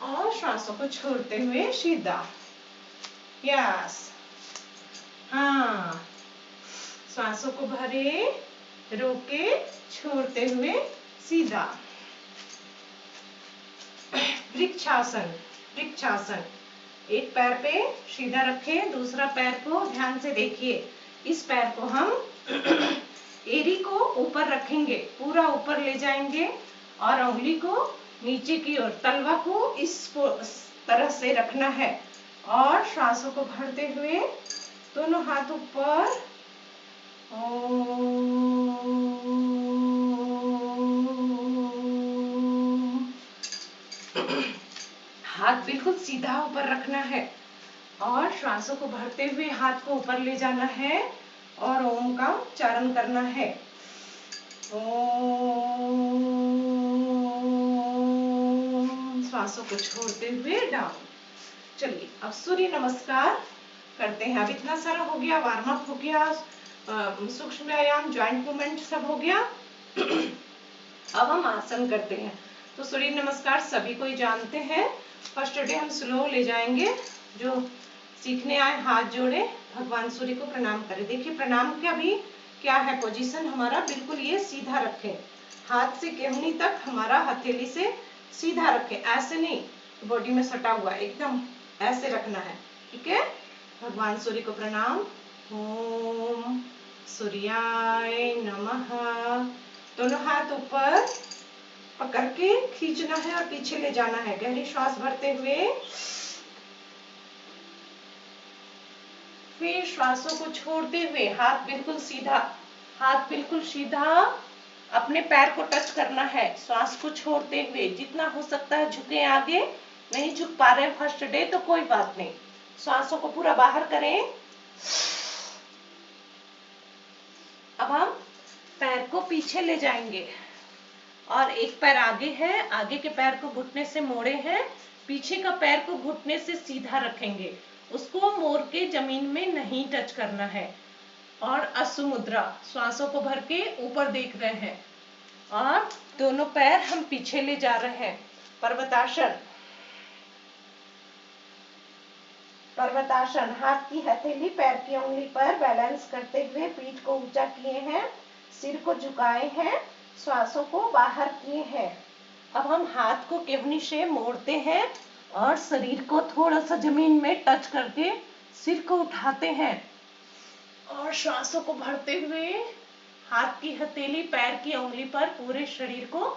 और श्वासों को छोड़ते हुए सीधा। यस, हाँ, श्वासों को भरे, रोके छोड़ते हुए सीधा। वृक्षासन। वृक्षासन, एक पैर पे सीधा रखें, दूसरा पैर को ध्यान से देखिए। इस पैर को हम एड़ी को ऊपर रखेंगे, पूरा ऊपर ले जाएंगे और उंगली को नीचे की ओर, तलवा को इस तरह से रखना है और श्वासों को भरते हुए दोनों हाथ ऊपर। हाथ बिल्कुल सीधा ऊपर रखना है और श्वासों को भरते हुए हाथ को ऊपर ले जाना है और ओम का उच्चारण करना है। ओम, श्वासों को छोड़ते हुए डाउन। चलिए अब सूर्य नमस्कार करते हैं। अब इतना सारा हो गया, वार्म अप हो गया, सूक्ष्म व्यायाम, जॉइंट मूवमेंट सब हो गया। अब हम आसन करते हैं। तो सूर्य नमस्कार सभी कोई जानते हैं। फर्स्ट डे हम स्लो ले जाएंगे। जो सीखने आए हाथ जोड़े, भगवान सूर्य को प्रणाम करें। देखिए प्रणाम का भी क्या है पोजीशन हमारा, बिल्कुल ये सीधा रखें, हाथ से केहनी तक हमारा हथेली से सीधा रखें, ऐसे नहीं बॉडी में सटा हुआ, एकदम ऐसे रखना है। ठीक है, भगवान सूर्य को प्रणाम। ओम सूर्याय नमः। दोनों हाथ ऊपर पकड़ के खींचना है और पीछे ले जाना है। गहरी श्वास भरते हुए, फिर श्वासों को छोड़ते हुए हाथ बिल्कुल सीधा, हाथ बिल्कुल सीधा, अपने पैर को टच करना है। श्वास को छोड़ते हुए जितना हो सकता है झुके आगे, नहीं झुक पा रहे फर्स्ट डे तो कोई बात नहीं, श्वासों को पूरा बाहर करें। अब हम पैर को पीछे ले जाएंगे और एक पैर आगे है, आगे के पैर को घुटने से मोड़े हैं, पीछे का पैर को घुटने से सीधा रखेंगे, उसको मोड़ के जमीन में नहीं टच करना है। और असुमुद्रा, श्वासों को भर के ऊपर देख रहे हैं और दोनों पैर हम पीछे ले जा रहे हैं। पर्वतासन। पर्वतासन, हाथ की हथेली पैर की उंगली पर बैलेंस करते हुए पीठ को ऊंचा किए हैं, सिर को झुकाए हैं, श्वासों को बाहर किए हैं। अब हम हाथ को केहनी से मोड़ते हैं और शरीर को थोड़ा सा जमीन में टच करके सिर को उठाते हैं और श्वासों को भरते हुए हाथ की हथेली पैर की उंगली पर पूरे शरीर को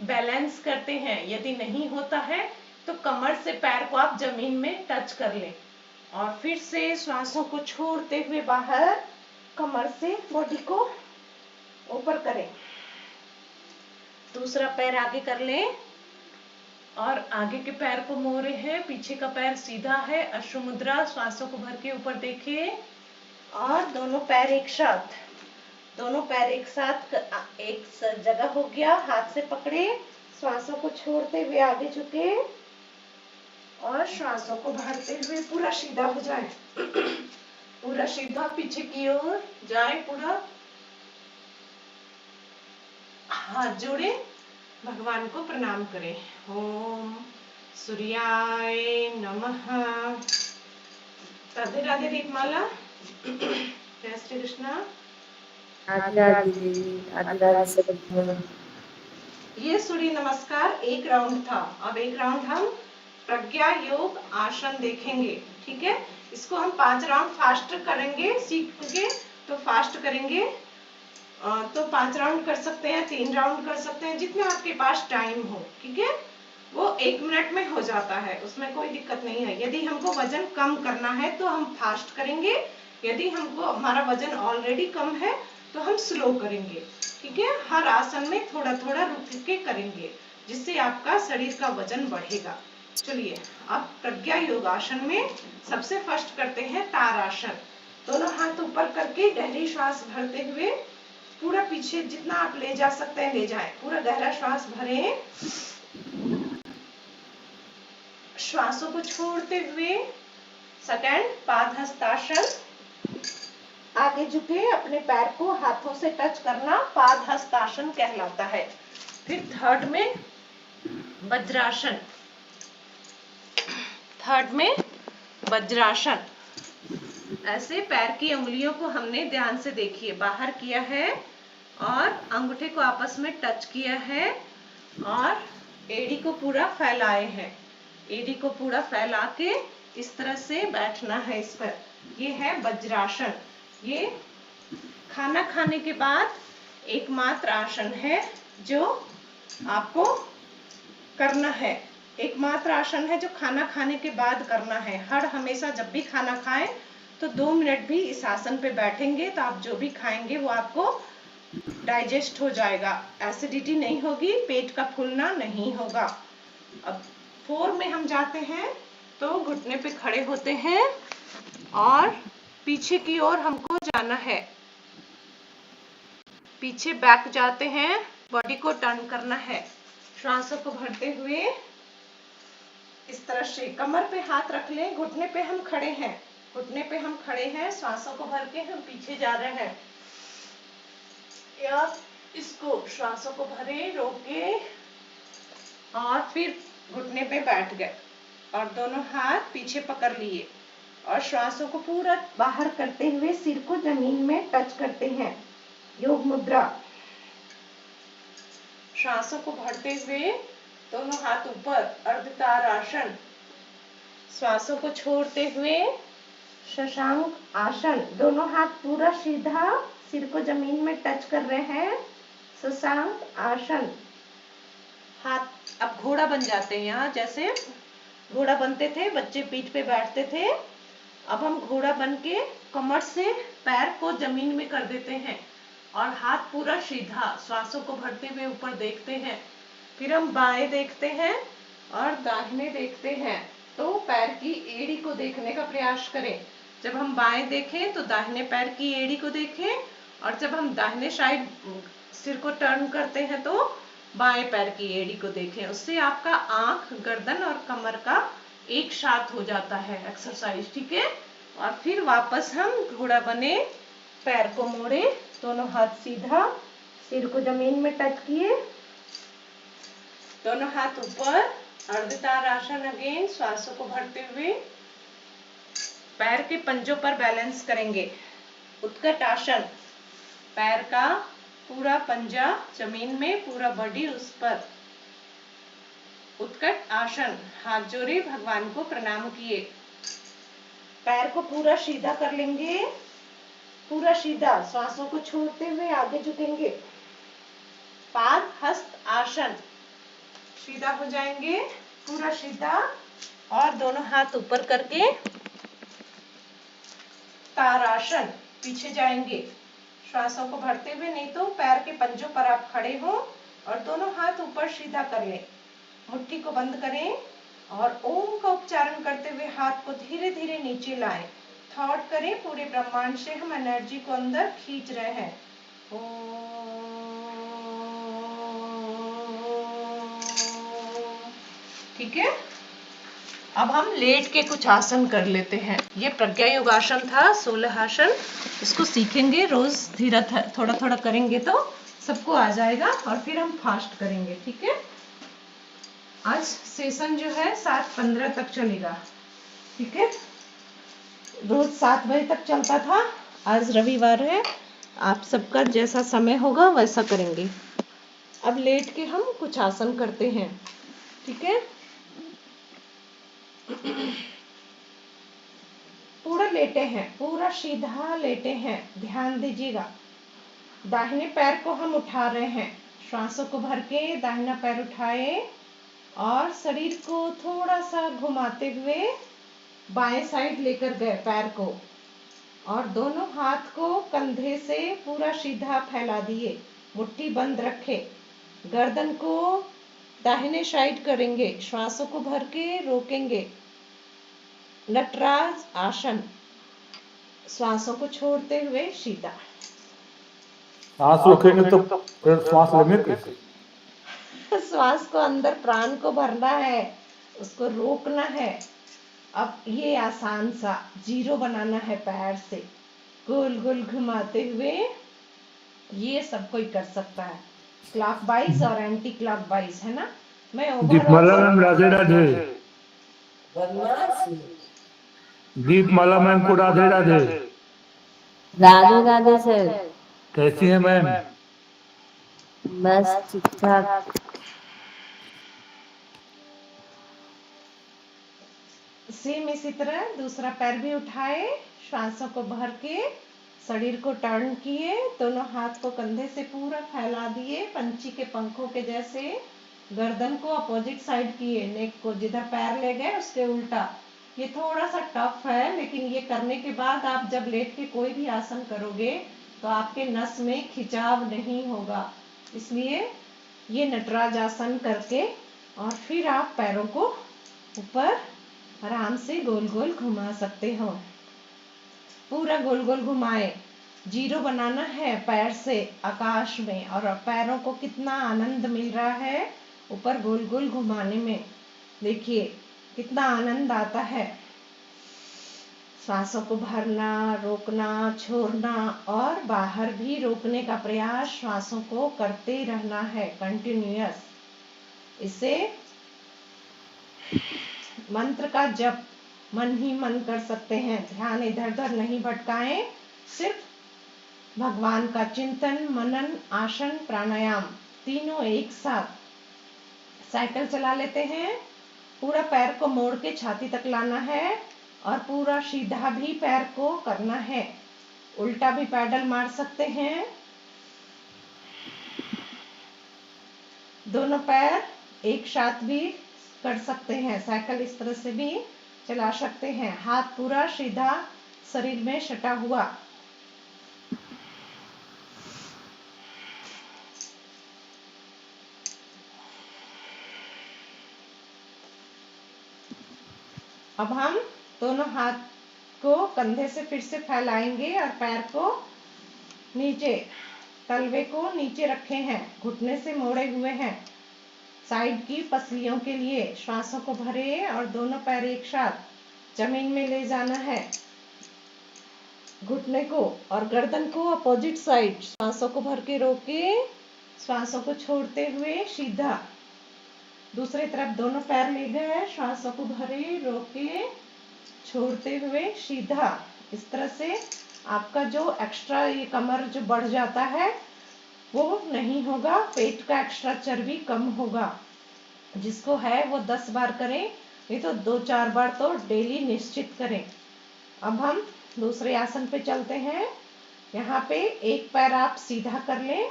बैलेंस करते हैं। यदि नहीं होता है तो कमर से पैर को आप जमीन में टच कर लें और फिर से श्वासों को छोड़ते हुए बाहर कमर से बॉडी को ऊपर करें। दूसरा पैर आगे कर लें और आगे के पैर को मोड़े हैं, पीछे का पैर सीधा है। अश्वमुद्रा, श्वासों को भर के ऊपर देखें और दोनों पैर एक साथ, दोनों पैर एक साथ एक जगह हो गया। हाथ से पकड़े, श्वासों को छोड़ते हुए आगे झुके और श्वासों को भरते हुए पूरा सीधा हो जाए, पूरा सीधा पीछे की ओर जाए पूरा। हाथ जोड़े, भगवान को प्रणाम करें। ओम सूर्याय नमः। राधे राधे दीपमाला। जय श्री कृष्णा। ये सूर्य नमस्कार एक राउंड था। अब एक राउंड हम प्रज्ञा योग आसन देखेंगे। ठीक है, इसको हम 5 राउंड फास्ट करेंगे, सीख के तो फास्ट करेंगे। तो 5 राउंड कर सकते हैं, 3 राउंड कर सकते हैं, जितना आपके पास टाइम हो। ठीक है, वो 1 मिनट में हो जाता है, उसमें कोई दिक्कत नहीं है। यदि हमको वजन कम करना है तो हम फास्ट करेंगे, यदि हमको हमारा वजन ऑलरेडी कम है तो हम स्लो करेंगे। ठीक है, हर आसन में थोड़ा थोड़ा रुक के करेंगे, जिससे आपका शरीर का वजन बढ़ेगा। चलिए अब प्रज्ञा योग आसन में सबसे फर्स्ट करते हैं तारासन। दोनों हाथ ऊपर करके गहरी श्वास भरते हुए पूरा पीछे जितना आप ले जा सकते हैं ले जाएं। पूरा गहरा श्वास भरें, श्वासों को छोड़ते हुए सेकंड पादहस्तासन। आगे झुके, अपने पैर को हाथों से टच करना पादहस्तासन कहलाता है। फिर थर्ड में वज्रासन। थर्ड में वज्रासन, ऐसे पैर की उंगलियों को हमने ध्यान से देखिए बाहर किया है और अंगूठे को आपस में टच किया है और एड़ी को पूरा फैलाए हैं। एड़ी को पूरा फैला के इस तरह से बैठना है इस पर। ये है वज्रासन। ये खाना खाने के बाद एकमात्र आसन है जो आपको करना है। एकमात्र आसन है जो खाना खाने के बाद करना है। हर हमेशा जब भी खाना खाएं तो 2 मिनट भी इस आसन पे बैठेंगे तो आप जो भी खाएंगे वो आपको डाइजेस्ट हो जाएगा, एसिडिटी नहीं होगी, पेट का फूलना नहीं होगा। अब 4 में हम जाते हैं तो घुटने पे खड़े होते हैं और पीछे की ओर हमको जाना है। पीछे बैक जाते हैं, बॉडी को टर्न करना है। श्वासों को भरते हुए इस तरह से कमर पे हाथ रख लें। घुटने पे हम खड़े हैं, घुटने पे हम खड़े हैं, श्वासों को भर के हम पीछे जा रहे हैं। या इसको श्वासों को भरे, रोके और फिर घुटने पे बैठ गए और दोनों हाथ पीछे पकड़ लिए और श्वासों को पूरा बाहर करते हुए सिर को जमीन में टच करते हैं। योग मुद्रा। श्वासों को भरते हुए दोनों हाथ ऊपर, अर्धतार आसन। श्वासों को छोड़ते हुए शशांक आसन। दोनों हाथ पूरा सीधा सिर को जमीन में टच कर रहे हैं। शशांक आसन। हाथ अब घोड़ा बन जाते हैं। यहाँ जैसे घोड़ा बनते थे, बच्चे पीठ पे बैठते थे, अब हम घोड़ा बन के कमर से पैर को जमीन में कर देते हैं और हाथ पूरा सीधा। श्वासों को भरते हुए ऊपर देखते हैं, फिर हम बाएं देखते हैं और दाहिने देखते हैं। तो पैर की एड़ी को देखने का प्रयास करें। जब हम बाएं देखें तो दाहिने पैर की एड़ी को देखें और जब हम दाहिने साइड सिर को टर्न करते हैं तो बाएं पैर की एड़ी को देखें। उससे आपका आंख, गर्दन और कमर का एक साथ हो जाता है एक्सरसाइज, ठीक है। और फिर वापस हम घोड़ा बने, पैर को मोड़े, दोनों हाथ सीधा, सिर को जमीन में टच किए, दोनों हाथ ऊपर, अर्धतार आसन अगेन। श्वासों को भरते हुए पैर के पंजों पर बैलेंस करेंगे। उत्कट आसन। पैर का पूरा पंजा जमीन में, पूरा बॉडी उस पर। उत्कट आसन। हाथ जोड़े, भगवान को प्रणाम किए। पैर को पूरा सीधा कर लेंगे, पूरा सीधा। श्वासों को छोड़ते हुए आगे झुकेंगे। पाद हस्त आसन। सीधा हो जाएंगे, पूरा सीधा और दोनों हाथ ऊपर करके तारासन। पीछे जाएंगे, श्वासों को भरते हुए, नहीं तो पैर के पंजों पर आप खड़े हो और दोनों हाथ ऊपर सीधा कर लें। मुट्ठी को बंद करें और ओम का उच्चारण करते हुए हाथ को धीरे धीरे नीचे लाएं। थॉट करें, पूरे ब्रह्मांड से हम एनर्जी को अंदर खींच रहे हैं। ठीक है। अब हम लेट के कुछ आसन कर लेते हैं। ये प्रज्ञा योगासन था, 16 आसन। इसको सीखेंगे रोज, धीरे थोड़ा थोड़ा करेंगे तो सबको आ जाएगा और फिर हम फास्ट करेंगे, ठीक है। आज सेशन जो है 7:15 तक चलेगा, ठीक है। रोज 7 बजे तक चलता था, आज रविवार है, आप सबका जैसा समय होगा वैसा करेंगे। अब लेट के हम कुछ आसन करते हैं, ठीक है। पूरा लेटे हैं, पूरा सीधा लेटे हैं, ध्यान दीजिएगा। दाहिने पैर को हम उठा रहे हैं। श्वासों को भर के दाहिना पैर उठाए और शरीर को थोड़ा सा घुमाते हुए बाएं साइड लेकर गए पैर को और दोनों हाथ को कंधे से पूरा सीधा फैला दिए। मुट्ठी बंद रखे। गर्दन को दाहिने साइड करेंगे, श्वासों को भर के रोकेंगे। नटराज आसन। श्वासों को छोड़ते हुए सीधा। सांस रोकेंगे तो फिर श्वास लेंगे कैसे? श्वास को अंदर, प्राण को भरना है, उसको रोकना है। अब ये आसान सा जीरो बनाना है, पैर से गोल गोल घुमाते हुए। ये सब कोई कर सकता है, क्लॉकवाइज और एंटी क्लॉकवाइज, है ना। मैं दीपमाला मैम राधे राधे। दीपमाला मैम को राधे राधे। राधे राधे सर। कैसी है मैम? बस ठीक ठाक। सेम इसी तरह दूसरा पैर भी उठाए, श्वासों को भर के शरीर को टर्न किए, दोनों हाथ को कंधे से पूरा फैला दिए, पंछी के पंखों के जैसे। गर्दन को अपोजिट साइड किए, नेक को जिधर पैर ले गए उसके उल्टा। ये थोड़ा सा टफ है, लेकिन ये करने के बाद आप जब लेट के कोई भी आसन करोगे तो आपके नस में खिंचाव नहीं होगा। इसलिए ये नटराज आसन करके और फिर आप पैरों को ऊपर आराम से गोल गोल घुमा सकते हो। पूरा गोल गोल घुमाए, जीरो बनाना है पैर से आकाश में, और पैरों को कितना आनंद मिल रहा है ऊपर गोल गोल घुमाने में। देखिए कितना आनंद आता है। श्वासों को भरना, रोकना, छोड़ना और बाहर भी रोकने का प्रयास श्वासों को करते रहना है कंटिन्यूअस। इसे मंत्र का जप मन ही मन कर सकते हैं, ध्यान इधर उधर नहीं भटकाएं, सिर्फ भगवान का चिंतन, मनन, आसन, प्राणायाम तीनों एक साथ। साइकिल चला लेते हैं, पूरा पैर को मोड़ के छाती तक लाना है और पूरा सीधा भी पैर को करना है। उल्टा भी पैडल मार सकते हैं। दोनों पैर एक साथ भी कर सकते हैं, साइकिल इस तरह से भी चला सकते हैं। हाथ पूरा सीधा शरीर में सटा हुआ। अब हम दोनों हाथ को कंधे से फिर से फैलाएंगे और पैर को नीचे, तलवे को नीचे रखे हैं, घुटने से मोड़े हुए हैं साइड की पसलियों के लिए। श्वासों को भरे और दोनों पैर एक साथ जमीन में ले जाना है। घुटने को और गर्दन को अपोजिट साइड, श्वासों को भर के रोके, श्वासों को छोड़ते हुए सीधा। दूसरी तरफ दोनों पैर ले गए, श्वासों को भरे, रोके, छोड़ते हुए सीधा। इस तरह से आपका जो एक्स्ट्रा ये कमर जो बढ़ जाता है वो नहीं होगा, पेट का एक्स्ट्रा चर्बी कम होगा। जिसको है वो 10 बार करें, नहीं तो 2-4 बार तो डेली निश्चित करें। अब हम दूसरे आसन पे चलते हैं। यहाँ पे एक पैर आप सीधा कर लें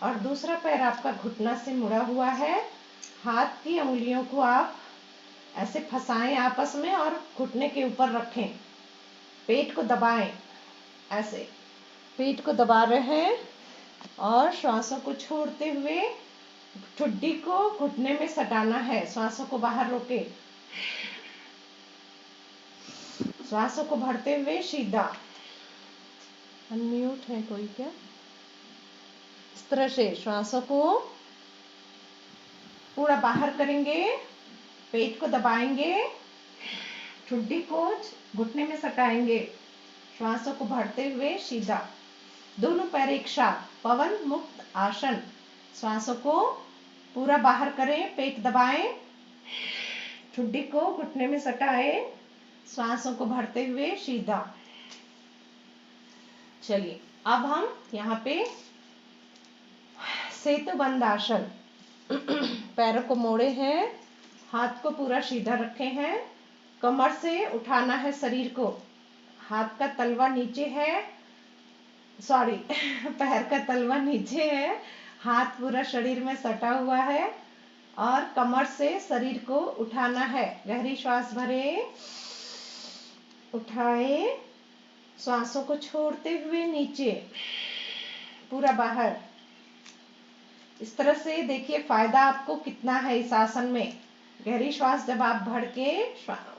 और दूसरा पैर आपका घुटना से मुड़ा हुआ है। हाथ की उंगलियों को आप ऐसे फंसाएं आपस में और घुटने के ऊपर रखें। पेट को दबाएं, ऐसे पेट को दबा रहे हैं और श्वासों को छोड़ते हुए ठुड्डी को घुटने में सटाना है। श्वासों को बाहर रोके, श्वासों को भरते हुए सीधा। अनम्यूट है कोई क्या? इस तरह से श्वासों को पूरा बाहर करेंगे, पेट को दबाएंगे, ठुड्डी को घुटने में सटाएंगे, श्वासों को भरते हुए सीधा। दोनों पैर एक साथ, पवन मुक्त आसन। श्वासों को पूरा बाहर करें, पेट दबाएं, ठुड्डी को घुटने में सटाएं, श्वासों को भरते हुए सीधा। चलिए अब हम यहाँ पे सेतुबंद आसन। पैरों को मोड़े हैं, हाथ को पूरा सीधा रखे हैं, कमर से उठाना है शरीर को। हाथ का तलवा नीचे है, सॉरी पैर का तलवा नीचे है, हाथ पूरा शरीर में सटा हुआ है और कमर से शरीर को उठाना है। गहरी श्वास भरे, उठाए, श्वासों को छोड़ते हुए नीचे, पूरा बाहर। इस तरह से देखिए फायदा आपको कितना है इस आसन में। गहरी श्वास जब आप भर के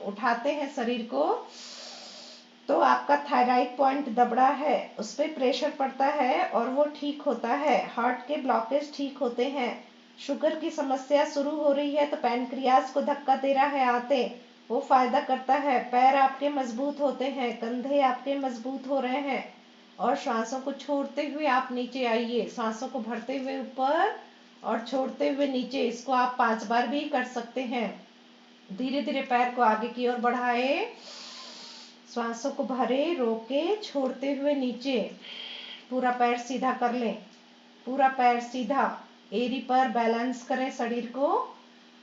उठाते हैं शरीर को तो आपका थायराइड पॉइंट दबड़ा है, उस पर प्रेशर पड़ता है और वो ठीक होता है। हार्ट के ब्लॉकेज ठीक होते हैं। शुगर की समस्या शुरू हो रही है तो पैनक्रियाज को धक्का दे रहा है आते, वो फायदा करता है। पैर आपके मजबूत होते हैं, कंधे आपके मजबूत हो रहे हैं। और श्वासों को छोड़ते हुए आप नीचे आइए, श्वासों को भरते हुए ऊपर और छोड़ते हुए नीचे। इसको आप 5 बार भी कर सकते हैं। धीरे धीरे पैर को आगे की ओर बढ़ाए, श्वासों को भरे, रोके, छोड़ते हुए नीचे। पूरा पैर सीधा कर लें, पूरा पैर सीधा, एरी पर बैलेंस करें शरीर को,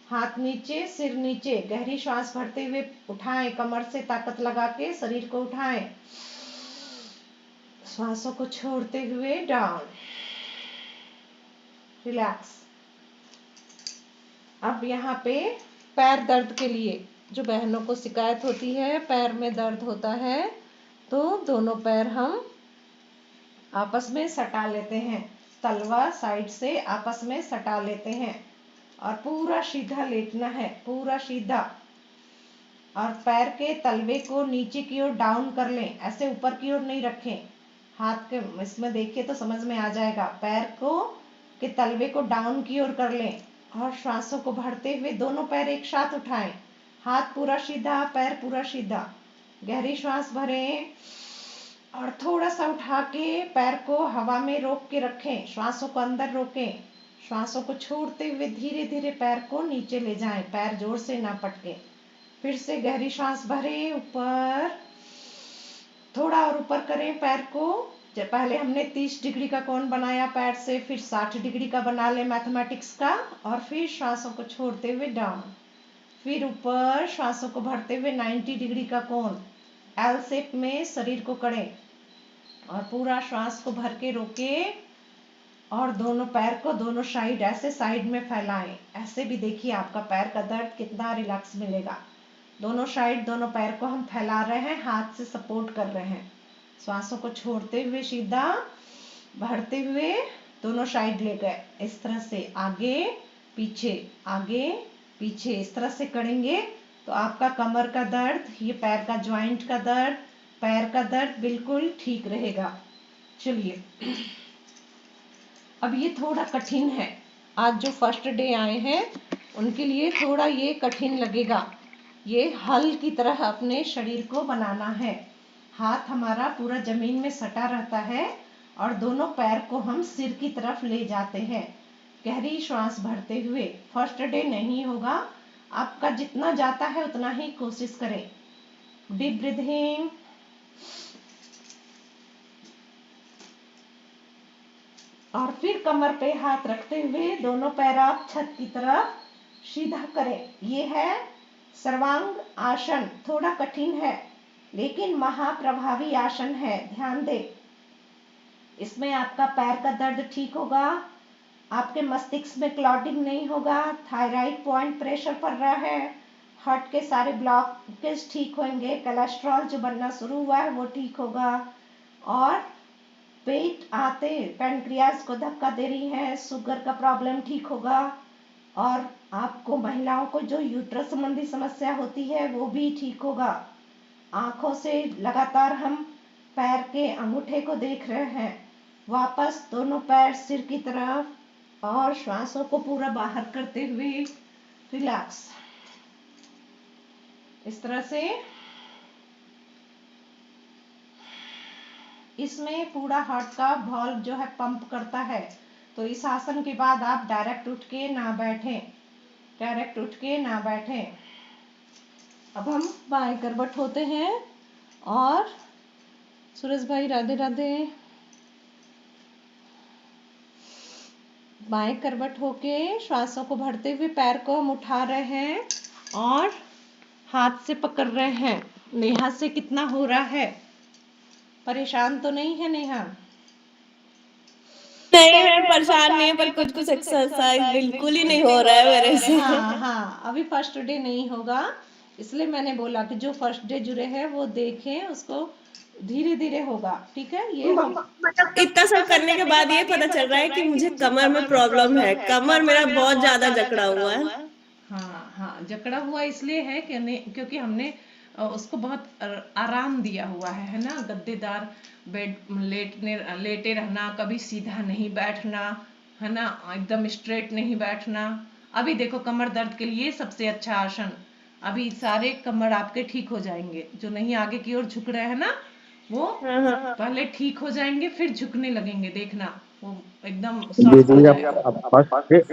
हाथ नीचे सिर नीचे, गहरी श्वास भरते हुए उठाएं, कमर से ताकत लगा के शरीर को उठाएं, श्वासों को छोड़ते हुए डाउन, रिलैक्स। अब यहाँ पे पैर दर्द के लिए, जो बहनों को शिकायत होती है पैर में दर्द होता है, तो दोनों पैर हम आपस में सटा लेते हैं, तलवा साइड से आपस में सटा लेते हैं और पूरा सीधा लेटना है, पूरा सीधा। और पैर के तलवे को नीचे की ओर डाउन कर लें, ऐसे ऊपर की ओर नहीं रखें। हाथ के इसमें देखिए तो समझ में आ जाएगा। पैर को के तलवे को डाउन की ओर कर लें और श्वासों को भरते हुए दोनों पैर एक साथ उठाएं, हाथ पूरा सीधा, पैर पूरा सीधा। गहरी श्वास भरें और थोड़ा सा उठा के पैर को हवा में रोक के रखें, श्वासों को अंदर रोकें, श्वासों को छोड़ते हुए धीरे धीरे पैर को नीचे ले जाएं, पैर जोर से ना पटके। फिर से गहरी श्वास भरें, ऊपर, थोड़ा और ऊपर करें पैर को। पहले हमने 30 डिग्री का कोण बनाया पैर से, फिर 60 डिग्री का बना लें मैथमेटिक्स का, और फिर श्वासों को छोड़ते हुए डाउन, फिर ऊपर, श्वासों को भरते हुए 90 डिग्री का कोण, एल शेप में शरीर को करें और पूरा श्वास को भर के रोके और दोनों पैर को दोनों साइड ऐसे साइड में फैलाएं। ऐसे भी देखिए आपका पैर का दर्द कितना रिलैक्स मिलेगा। दोनों साइड दोनों पैर को हम फैला रहे हैं, हाथ से सपोर्ट कर रहे हैं। श्वासों को छोड़ते हुए सीधा, भरते हुए दोनों साइड ले गए, इस तरह से आगे पीछे इस तरह से करेंगे तो आपका कमर का दर्द, ये पैर का ज्वाइंट का दर्द, पैर का दर्द बिल्कुल ठीक रहेगा। चलिए, अब ये थोड़ा कठिन है, आज जो फर्स्ट डे आए हैं उनके लिए थोड़ा ये कठिन लगेगा। ये हल की तरह अपने शरीर को बनाना है। हाथ हमारा पूरा जमीन में सटा रहता है और दोनों पैर को हम सिर की तरफ ले जाते हैं, गहरी श्वास भरते हुए। फर्स्ट डे नहीं होगा, आपका जितना जाता है उतना ही कोशिश करें। डीप ब्रीथिंग, और फिर कमर पे हाथ रखते हुए दोनों पैर आप छत की तरफ सीधा करें। ये है सर्वांग आसन। थोड़ा कठिन है लेकिन महाप्रभावी आसन है, ध्यान दें। इसमें आपका पैर का दर्द ठीक होगा, आपके मस्तिष्क में क्लॉटिंग नहीं होगा, थायराइड पॉइंट प्रेशर पड़ रहा है, हार्ट के सारे ब्लॉकेज ठीक होंगे, कोलेस्ट्रॉल जो बनना शुरू हुआ है वो ठीक होगा, और पेट आते पैनक्रियाज को धक्का दे रही है, शुगर का प्रॉब्लम ठीक होगा, और आपको महिलाओं को जो यूट्रस संबंधी समस्या होती है वो भी ठीक होगा। आंखों से लगातार हम पैर के अंगूठे को देख रहे हैं। वापस दोनों पैर सिर की तरफ और श्वासों को पूरा बाहर करते हुए रिलैक्स। इस तरह से इसमें पूरा हार्ट का वॉल्व जो है पंप करता है। तो इस आसन के बाद आप डायरेक्ट उठ के ना बैठें। अब हम बाएं करवट होते हैं और सुरेश भाई राधे राधे। बाएं करवट होके श्वासों को भरते हुए पैर को हम उठा रहे हैं और हाथ से पकड़ रहे हैं। नेहा से कितना हो रहा है? परेशान तो नहीं है नेहा? नहीं, मैं परेशान नहीं हूँ, पर कुछ एक्सरसाइज बिल्कुल ही नहीं हो रहा है मेरे से। हाँ, अभी फर्स्ट डे नहीं होगा, इसलिए मैंने बोला कि जो फर्स्ट डे जुड़े हैं वो देखें, उसको धीरे धीरे होगा, ठीक है। ये मतलब इतना सब करने के बाद ये पता चल रहा है कि मुझे कमर में प्रॉब्लम है, कमर मेरा बहुत ज्यादा जकड़ा हुआ है। हाँ, जकड़ा हुआ इसलिए है क्योंकि हमने उसको बहुत आराम दिया हुआ है ना। गद्देदार बेड लेटे रहना, कभी सीधा नहीं बैठना, है ना, एकदम स्ट्रेट नहीं बैठना। अभी देखो कमर दर्द के लिए सबसे अच्छा आसन, अभी सारे कमर आपके ठीक हो जाएंगे। जो नहीं आगे की ओर झुक रहे हैं ना, वो पहले ठीक हो जाएंगे, फिर झुकने लगेंगे, देखना वो एकदम सॉफ्ट हो जाएगा।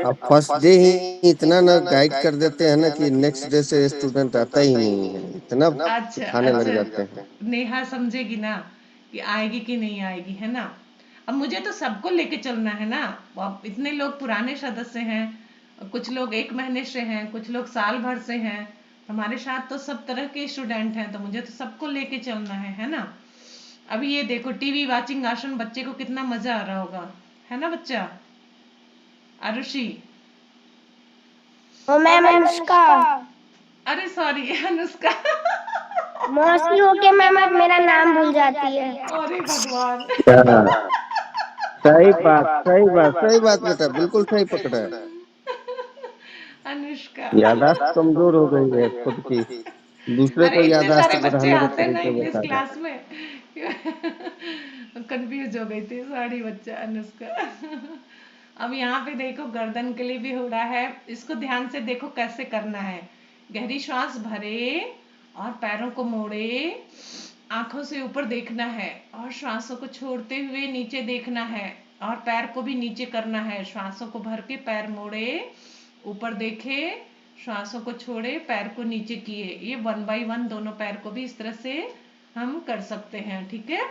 आप फर्स्ट डे ही इतना ना गाइड कर देते हैं ना कि नेक्स्ट डे से स्टूडेंट आता ही नहीं है, इतना अच्छा, खाने लग जाते हैं। नेहा समझेगी ना कि आएगी कि नहीं आएगी, है ना। अब मुझे तो सबको लेके चलना है ना। अब इतने लोग पुराने सदस्य हैं, कुछ लोग 1 महीने से हैं, कुछ लोग साल भर से हैं। हमारे साथ तो सब तरह के स्टूडेंट हैं, तो मुझे तो सबको लेके चलना है ना। अभी ये देखो टीवी वॉचिंग आसन, बच्चे को कितना मजा आ रहा होगा, है ना बच्चा? आरुषि, ओ मैम अनुष्का, अरे सॉरी अनुष्का। मौसी होके मैम आप मेरा नाम भूल जाती है। अरे भगवान। हाँ, सही बात, सही बात, सही बात बेटा, बिल्कुल सही पकड़ा है। अनुष्का। याददाश्त कमजोर हो गई है खुद की, दूसरे अरे को इतने याददाश्त सारे बच्चे बढ़ाने के आते हैं ना तरीके इंग्लिश बता रहा क्लास में। कंफ्यूज हो गई थी, सॉरी बच्चा अनुष्का। अब यहाँ पे देखो गर्दन के लिए भी हो रहा है, इसको ध्यान से देखो कैसे करना है। गहरी श्वास भरे और पैरों को मोड़े, आंखों से ऊपर देखना है और श्वासों को छोड़ते हुए नीचे देखना है और पैर को भी नीचे करना है। श्वासों को भर के पैर मोड़े, ऊपर देखे, श्वासों को छोड़े, पैर को नीचे किए। ये 1 by 1 दोनों पैर को भी इस तरह से हम कर सकते हैं, ठीक है।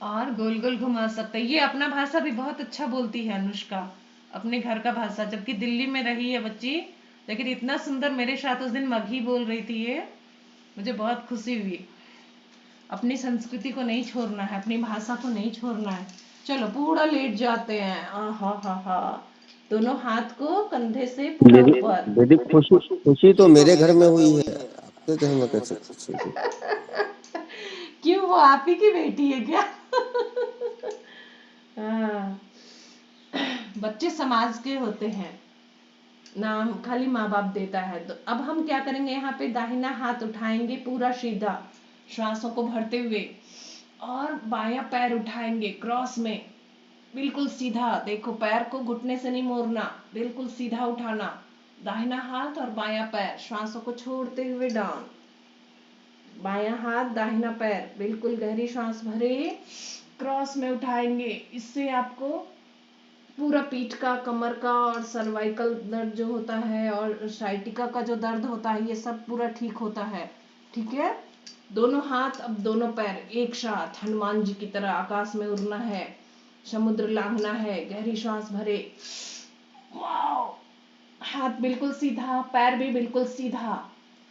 और गोल गोल घुमा सकते हैं। ये अपना भाषा भी बहुत अच्छा बोलती है अनुष्का, अपने घर का भाषा, जबकि दिल्ली में रही है बच्ची, लेकिन इतना सुंदर मेरे साथ उस दिन मगही बोल रही थी। ये मुझे बहुत खुशी हुई। अपनी संस्कृति को नहीं छोड़ना है, अपनी भाषा को नहीं छोड़ना है। चलो पूरा लेट जाते हैं। हा हा हा, दोनों हाथ को कंधे से पूरा दीदी। ऊपर। दीदी खुशी, खुशी तो मेरे घर में हुई है, आपके घर में कैसे खुशी हुई? क्यों, वो आप ही की बेटी है क्या? हाँ, बच्चे समाज के होते हैं, नाम खाली माँ बाप देता है। तो अब हम क्या करेंगे, यहाँ पे दाहिना हाथ उठाएंगे पूरा सीधा, श्वासों को भरते हुए, और बायां पैर उठाएंगे क्रॉस में, बिल्कुल सीधा। देखो पैर को घुटने से नहीं मोड़ना, बिल्कुल सीधा उठाना। दाहिना हाथ और बायां पैर, श्वासों को छोड़ते हुए डाउन। बायां हाथ दाहिना पैर, बिल्कुल गहरी श्वास भरे, क्रॉस में उठाएंगे। इससे आपको पूरा पीठ का, कमर का और सर्वाइकल दर्द जो होता है और साइटिका का जो दर्द होता है, ये सब पूरा ठीक होता है, ठीक है। दोनों हाथ, अब दोनों पैर एक साथ हनुमान जी की तरह आकाश में उड़ना है, समुद्र लांघना है। गहरी श्वास भरे, वाओ, हाथ बिल्कुल सीधा, पैर भी बिल्कुल सीधा,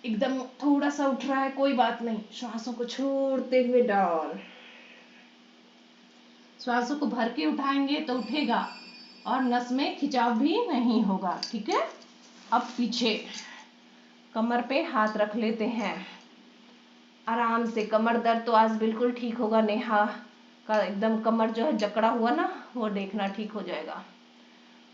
एकदम थोड़ा सा उठ रहा है कोई बात नहीं, श्वासों को छोड़ते हुए डाउन। श्वासों को भर के उठाएंगे तो उठेगा और नस में खिंचाव भी नहीं होगा, ठीक है। अब पीछे कमर पे हाथ रख लेते हैं आराम से। कमर दर्द तो आज बिल्कुल ठीक होगा। नेहा का एकदम कमर जो है जकड़ा हुआ ना, वो देखना ठीक हो जाएगा।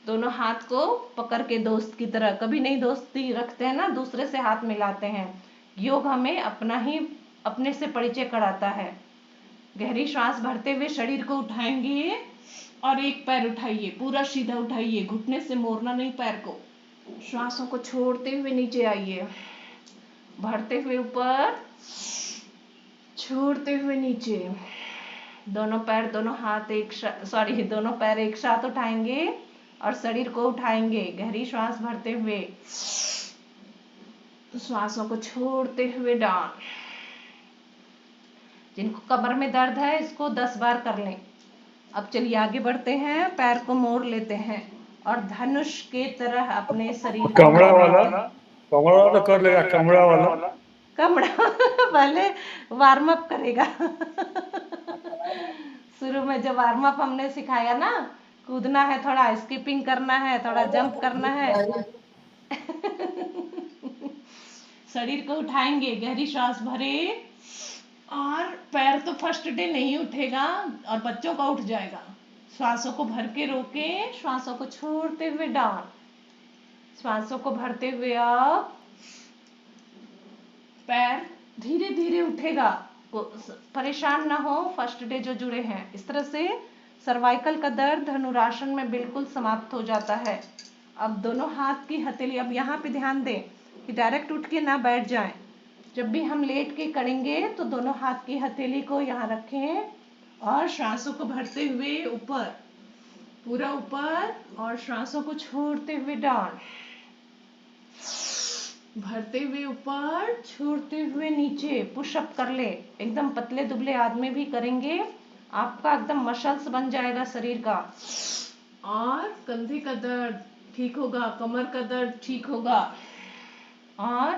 दोनों हाथ को पकड़ के दोस्त की तरह, कभी नहीं दोस्ती रखते हैं ना, दूसरे से हाथ मिलाते हैं। योग हमें अपना ही, अपने से परिचय कराता है। गहरी श्वास भरते हुए शरीर को उठाएंगे और एक पैर उठाइए, पूरा सीधा उठाइए, घुटने से मोड़ना नहीं पैर को। श्वासों को छोड़ते हुए नीचे आइए, भरते हुए ऊपर, छोड़ते हुए नीचे। दोनों पैर, दोनों हाथ दोनों पैर एक साथ उठाएंगे और शरीर को उठाएंगे। गहरी श्वास भरते हुए, श्वासों को छोड़ते हुए डाउन। जिनको कमर में दर्द है इसको 10 बार कर लें। अब चलिए आगे बढ़ते हैं, पैर को मोड़ लेते हैं और धनुष के तरह अपने शरीर को कमरा मोड़ वाला, लेते हैं। कमरा वाला कर लेगा, कमरा वाला। कमरा पहले वार्म अप करेगा। शुरू में जब वार्म अप हमने सिखाया ना, कूदना है, थोड़ा स्किपिंग करना है, थोड़ा जंप करना है। शरीर को उठाएंगे, गहरी श्वास भरे, और पैर तो फर्स्ट डे नहीं उठेगा और बच्चों का उठ जाएगा। श्वासों को भर के रोके, श्वासों को छोड़ते हुए डाउन। श्वासों को भरते हुए अप, पैर धीरे धीरे उठेगा, परेशान ना हो फर्स्ट डे जो जुड़े हैं। इस तरह से सर्वाइकल का दर्द धनुरासन में बिल्कुल समाप्त हो जाता है। अब दोनों हाथ की हथेली, अब यहाँ पे ध्यान दें कि डायरेक्ट उठ के ना बैठ जाएं। जब भी हम लेट के करेंगे तो दोनों हाथ की हथेली को यहाँ रखें और श्वासों को भरते हुए ऊपर, पूरा ऊपर, और श्वासों को छोड़ते हुए डाउन। भरते हुए ऊपर, छोड़ते हुए नीचे। पुशअप कर ले, एकदम पतले दुबले आदमी भी करेंगे आपका एकदम मसल्स बन जाएगा शरीर का, और कंधे का दर्द ठीक होगा, कमर का दर्द ठीक होगा, और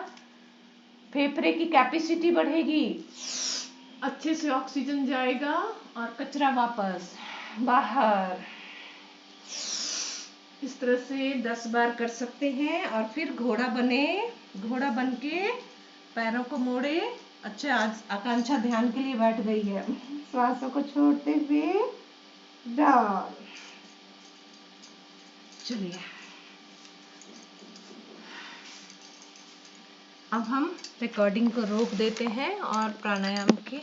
फेफड़े की कैपेसिटी बढ़ेगी, अच्छे से ऑक्सीजन जाएगा और कचरा वापस बाहर। इस तरह से 10 बार कर सकते हैं। और फिर घोड़ा बने, घोड़ा बन के पैरों को मोड़े। अच्छा, आज आकांक्षा ध्यान के लिए बैठ गई है। श्वासों को छोड़ते हुए डाउन। चलिए, अब हम रिकॉर्डिंग को रोक देते हैं और प्राणायाम के